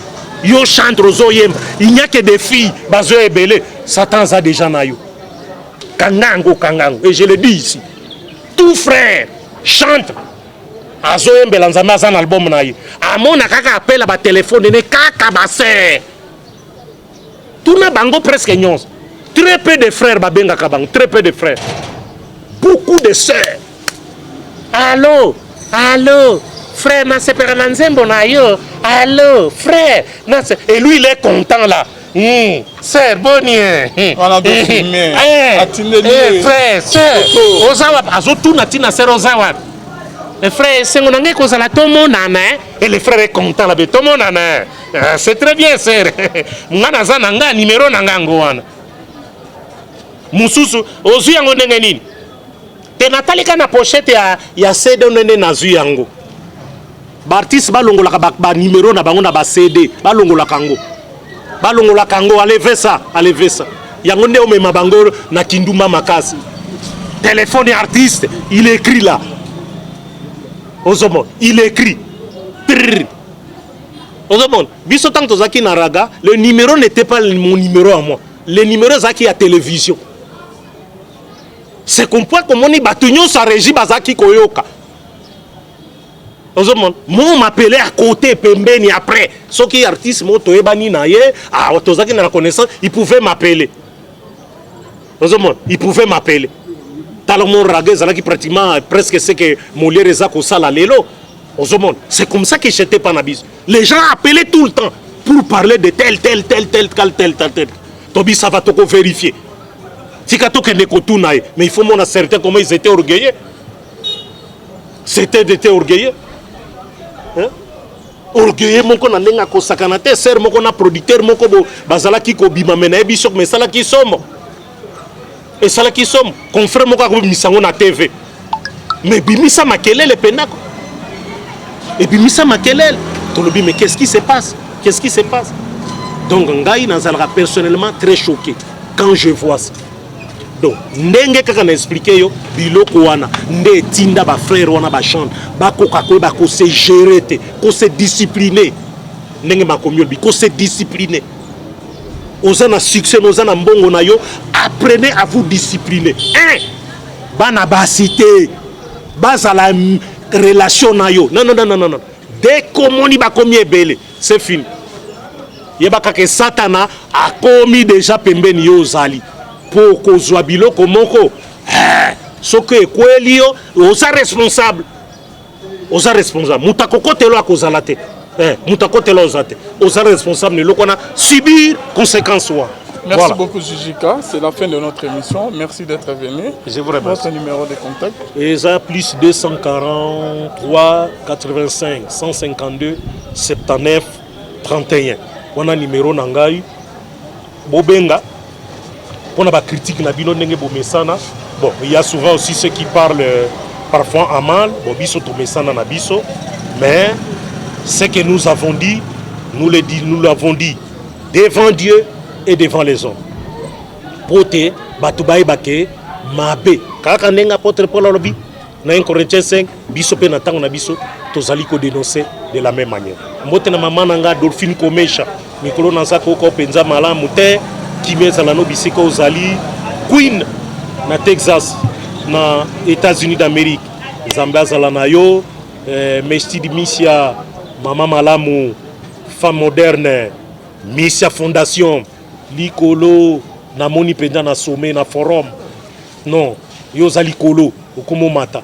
S1: chante rozo yemba, il n'y a que des filles, bazo ebele, Satan za déjà na yo. Kangango. Et je le dis ici. Tout frère chante. Azo yembela nzamba za na album na yo. Amona kaka appelle ba téléphone ne kaka basé. Tout le bango presque nyons. Très peu de frères babenga kabang, très peu de frères. Beaucoup de sœurs. Allô, frère na sepera na nzembo na yo. Allô, frère. Et lui il est content là. Sœur bonien. Frère, sœur. Ozawa azo tout na tina sœur ozawa. Les frères, c'est mon ange qu'on a tout mon âme, et les frères est content là, tout mon âme. C'est très bien, sœur. Mwana za nanga numéro nanga ngwana. mususu ozu yango ndenge nini te natalika na pochette ya CD ndenge nazu yango baartiste balongolaka ba numéro na bango na ba CD balongolaka yango enlever ça yango nde omema bango na kindumba makasi téléphone artiste il écrit là ozomon il écrit ozomon biso tant tozaki na raga le numéro n'était pas mon numéro à moi le numéro zaki à télévision c'est comme quoi comment ni batunyo sa régie bazaki koyoka ozomon mon m'appeler à côté pembeni après ce qui artiste moto ebani na ye tozaki na connaissance il pouvait m'appeler ozomon il pouvait m'appeler talon raga zalaki pratiquement presque c'est que Molière ezako sala lelo ozomon c'est comme ça que j'étais pas nabis les gens appelaient tout le temps pour parler de tel Tobi ça va te vérifier tika to kende kotuna mais il faut mon certain comment ils étaient orgueilleux c'était orgueilleux hein orgueilleux moko na ndenga ko sakana te ser moko na producteur moko bo bazala ki ko bima mena ebisok mais sala ki somo et sala ki somo confrère moko ko misango na TV mais bimisa makelele penako et bimisa makelele tolobi mais qu'est-ce qui se passe donc ngai nazalaka personnellement très choqué quand je vois ça donc ndenge kaka na expliquer yo biloko wana nde tinda ba frère wana ba chante ba koka ko ba ko se gérer te ko se discipliner ndenge makomi bi ko se discipliner ozana succès ozana mbongo na yo apprenez à vous discipliner bana ba cité bazala relation na yo non dès komoni ba komi ebele c'est fini yebaka ke satana a komi déjà pembeni yo zali pour kozwa biloko moko soki ekweli yo oza responsable mutakokotelo akozala te mutakotelo oza te oza responsable neloko na subir conséquence wa.
S2: Merci
S1: voilà.
S2: Beaucoup Jujika, c'est la fin de notre émission. Merci d'être venu.
S1: Je vous remercie.
S2: Votre numéro de contact.
S1: Et ça plus 243 85 152 79 31. On a numéro nangai bobenga. On a ba critique na bino ndenge bo mesana. Bon, il y a souvent aussi ceux qui parlent parfois en mal, bo biso to mesana na biso, mais ce que nous avons dit, nous l'avons dit devant Dieu et devant les hommes. Pote batubai bake mabe kaka ndenga apôtre Paul lobi na 1 Corinthiens 5 biso pe na tango na biso tozali ko dénoncer de la même manière. Mbote na mama nanga Dolphine Komesha mikolo na sako ko penza malamu te kimeza la no bisika ozali Queen na Texas na États-Unis d'Amérique zambazala na yo Mestidi Missia mama malamu femme moderne Missia Fondation likolo na moni penda na sommet na forum non yoza likolo okomo mata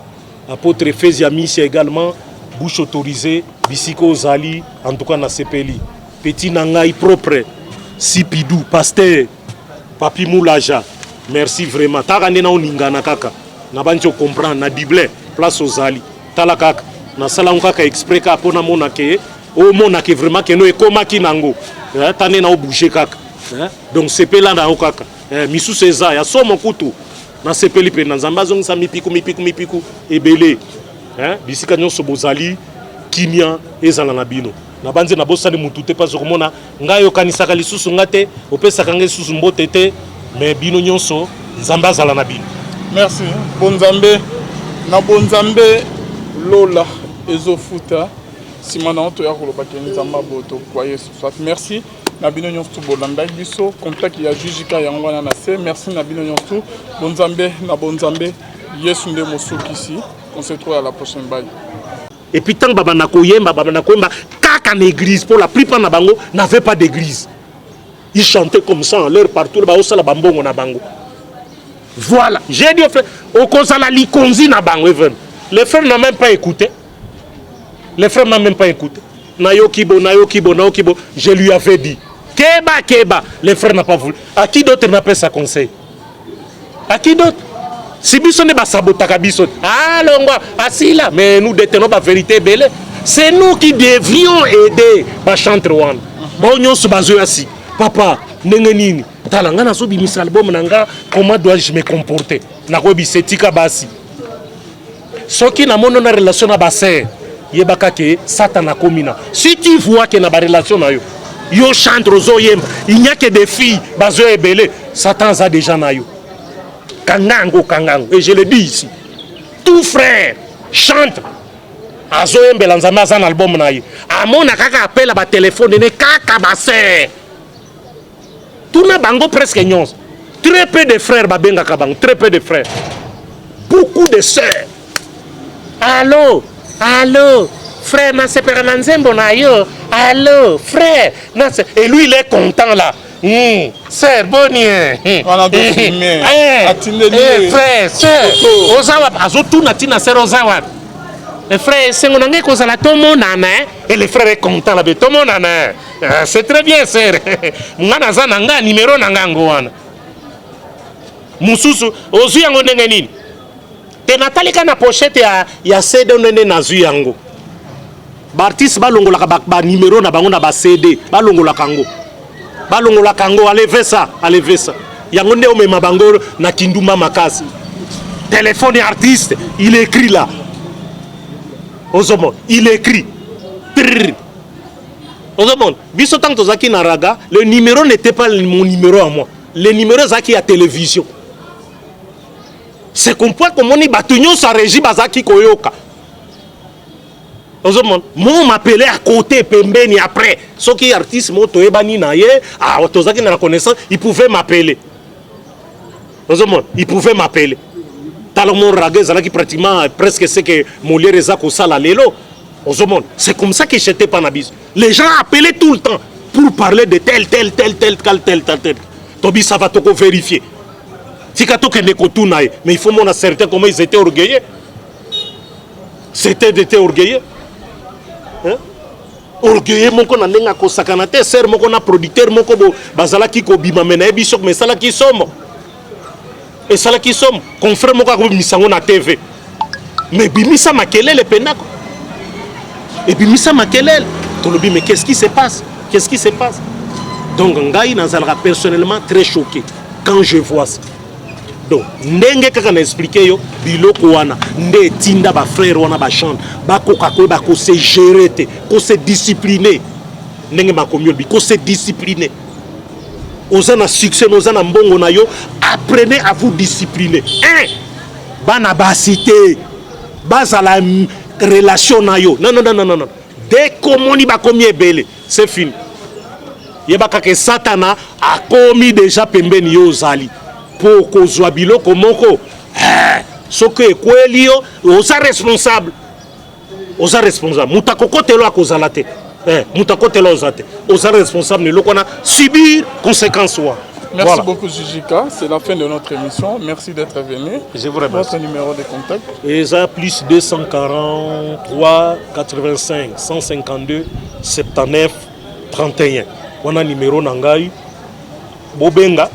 S1: apôtre Fezia Missia également bouche autorisée bisiko zali en tout cas na sepeli petit nangai propre Sipidou pasteur Papi Moulaja merci vraiment takane na oningana kaka na banjo comprendre na Bible place ozali tala kaka na sala kaka exprès ka pona mona ke o mona ke vraiment ke no ekomaki nango tane na obouger kaka donc sepela na okaka misu seza ya somo kutu na sepeli pe na nzamba zongisa mipiku ebele bisika nyonso bozali kimia ezala na bino na banze na bosani mutu te pas komona ngayo kanisaka lisusu ngate opesaka nge susu mbote te mais bino nyonso nzamba azala na bino.
S2: Merci bonzambe na bonzambe lola ezofuta simana to ya koloba ke nzamba boto kwaye soit merci na bino nyonso bolanda biso contact ya Jujika yango wana na se merci na bino nyonso bonzambe na bonzambe yesu nde mosukisi on se retrouve à la prochaine bye.
S1: Et puis tant babana koyemba kaka na église pour la plupart na bango n'avait pas d'église. Ils chantaient comme ça en leur partout ba osala bambongo na bango. Voilà, j'ai dit au frère au kozala likonzi na bango even. Les frères n'ont même pas écouté. Nayokibo, je lui avais dit Keba, les frères n'ont pas voulu. À qui d'autre n'a pas sa conseil? À qui d'autre? Si biso ne ba sabotaka biso. Ah longwa, asila, mais nous détenons la vérité belle. C'est nous qui devrions aider ba chanter wan. Bon nyonso bazo asi. Papa, nengenini. talanga na so bimisa album nanga comment dois-je me comporter nakobi setika basi soki na mono na relation na basser yebaka ke Satan komina si tu vois que na ba relation na yo chante rozo yemba il n'y a que des filles bazo ebele Satan a déjà na yo kangango et je le dis ici tout frère chante azo yembela nzambe aza na album na ye amona kaka appela ba téléphone ne kaka basser tout na bango presque nyonso très peu de frères babenga kabang très peu de frères beaucoup de sœurs allô frère na sepera na nzembo na yo allô frère et lui il est content là sœur bonnie frère sœur ozawa azo tout na tina sœur ozawa le frère sengo na ngeko sala tout mon nana et le frère est content là tout mon nana c'est très bien sœur ngana za nanga numéro nanga ngwana mususu ozu yango ndenge nini te natalika na pochette ya CD nene nazu yango ba artiste balongolaka ba numéro na bango na ba CD balongolaka kango enlever ça yango nde omema bango na kindumba makasi téléphone artiste il écrit là Ozomon il écrit Ozomon biso tant tozaki na raga le numéro n'était pas mon numéro à moi le numéro zaki à télévision c'est comme on y batunyo sa régie bazaki koyoka moi m'appelait à côté pembeni après ceux qui artiste moto ebani na ye tozaki na connaissance il pouvait m'appeler il pouvait m'appeler talon raga zalaki pratiquement presque c'est que Molière ezako sala lelo c'est comme ça que j'étais pas nabis les gens appelaient tout le temps pour parler de tel Tobi ça va te vérifier mais il faut mon certain comment ils étaient orgueilleux. C'était orgueilleux. Orgueilleux mon qu'on a nenga ko sakanate ser mon qu'on a producteur mon ko bazala ki ko bima mena e bisok mais sala ki somo. Et sala ki somo confrère mon ko misango na TV. Mais bimisa makelele penako. Et bimisa makelele to lobi mais qu'est-ce qui se passe? Donc ngai nazalaka personnellement très choqué quand je vois ça. Donc ndenge kaka na expliquer yo biloko wana nde tinda ba frère wana ba chante ba koka ko ba ko se gérer te ko se discipliner ndenge makomyo bi ko se discipliner ozana succès ozana mbongo na yo apprenez à vous discipliner bana ba cité bazala relation na yo non dès komoni ba komi ebele c'est fini yebaka ke Satana a commis déjà pembeni yo zali pour kozwa biloko moko soki ekweli yo oza responsable mutakokotelo akozala te mutakotelo oza te oza responsable neloko na subir conséquence wa.
S2: Merci beaucoup Jujika, c'est la fin de notre émission. Merci d'être venu.
S1: Je vous remercie.
S2: Votre numéro de contact.
S1: Et ça plus 243 85 152 79 31. On a numéro nangai bobenga.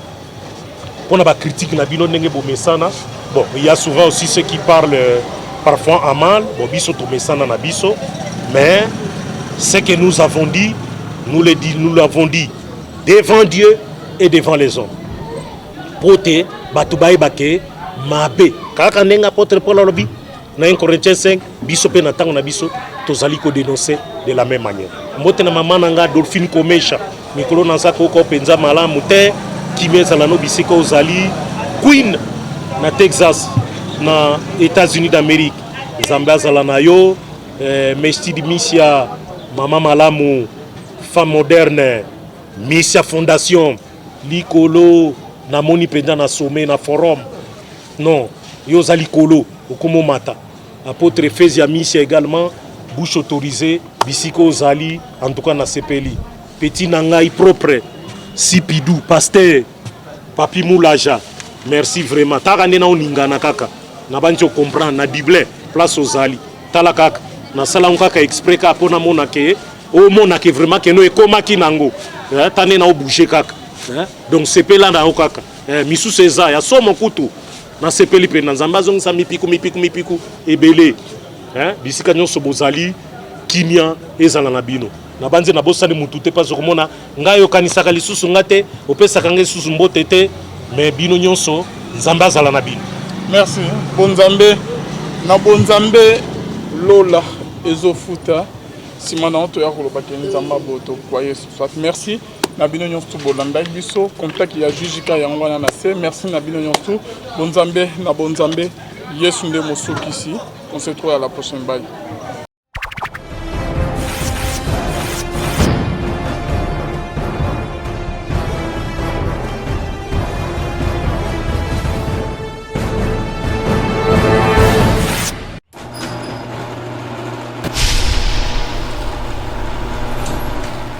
S1: On a ba critique na bino ndenge bo mesana. Bon, il y a souvent aussi ceux qui parlent parfois en mal, bon biso to mesana na biso, mais ce que nous avons dit, nous l'avons dit devant Dieu et devant les hommes. Pote batubai bake mabe. Kaka nenga apôtre Paul lobi na 1 Corinthiens 5 biso pe na tango na biso tozali ko dénoncer de la même manière. Mbote na mama nanga Dolphine Komesha mikolo na sako ko penza malamu te kimeza la no bisika ozali Queen na Texas na États-Unis d'Amérique. Zambia zala na yo Mestidi Missia mama malamu femme moderne Missia Fondation likolo na moni penda na sommet na forum non yo zali kolo okomo mata apôtre Fezia Missia également bouche autorisée bisiko zali en tout cas na sepeli petit nangai propre Sipidou pasteur Papi Moulaja merci vraiment takande na oningana kaka na banjo comprendre na Bible place ozali tala kaka na sala kaka exprès ka pona mona ke o mona ke vraiment ke no ekoma kinango tane na obouger kaka donc sepela na okaka misu seza ya somo kutu na sepeli pe na nzamba zong sa mipiku ebele bisika nyonso bozali kimia ezala na bino na banze na bosani mutu te parce que mona ngai okanisaka lisusu ngate opesaka ngai lisusu mbote te mais bino nyonso nzambe azala na bino.
S2: Merci bonzambe na bonzambe lola ezofuta simana to ya koloba ke nzamba boto kwa Yesu soit merci na bino nyonso bolanda biso contact ya jujika yango wana na se merci na bino nyonso bonzambe na bonzambe Yesu nde mosukisi on se retrouve à la prochaine bye.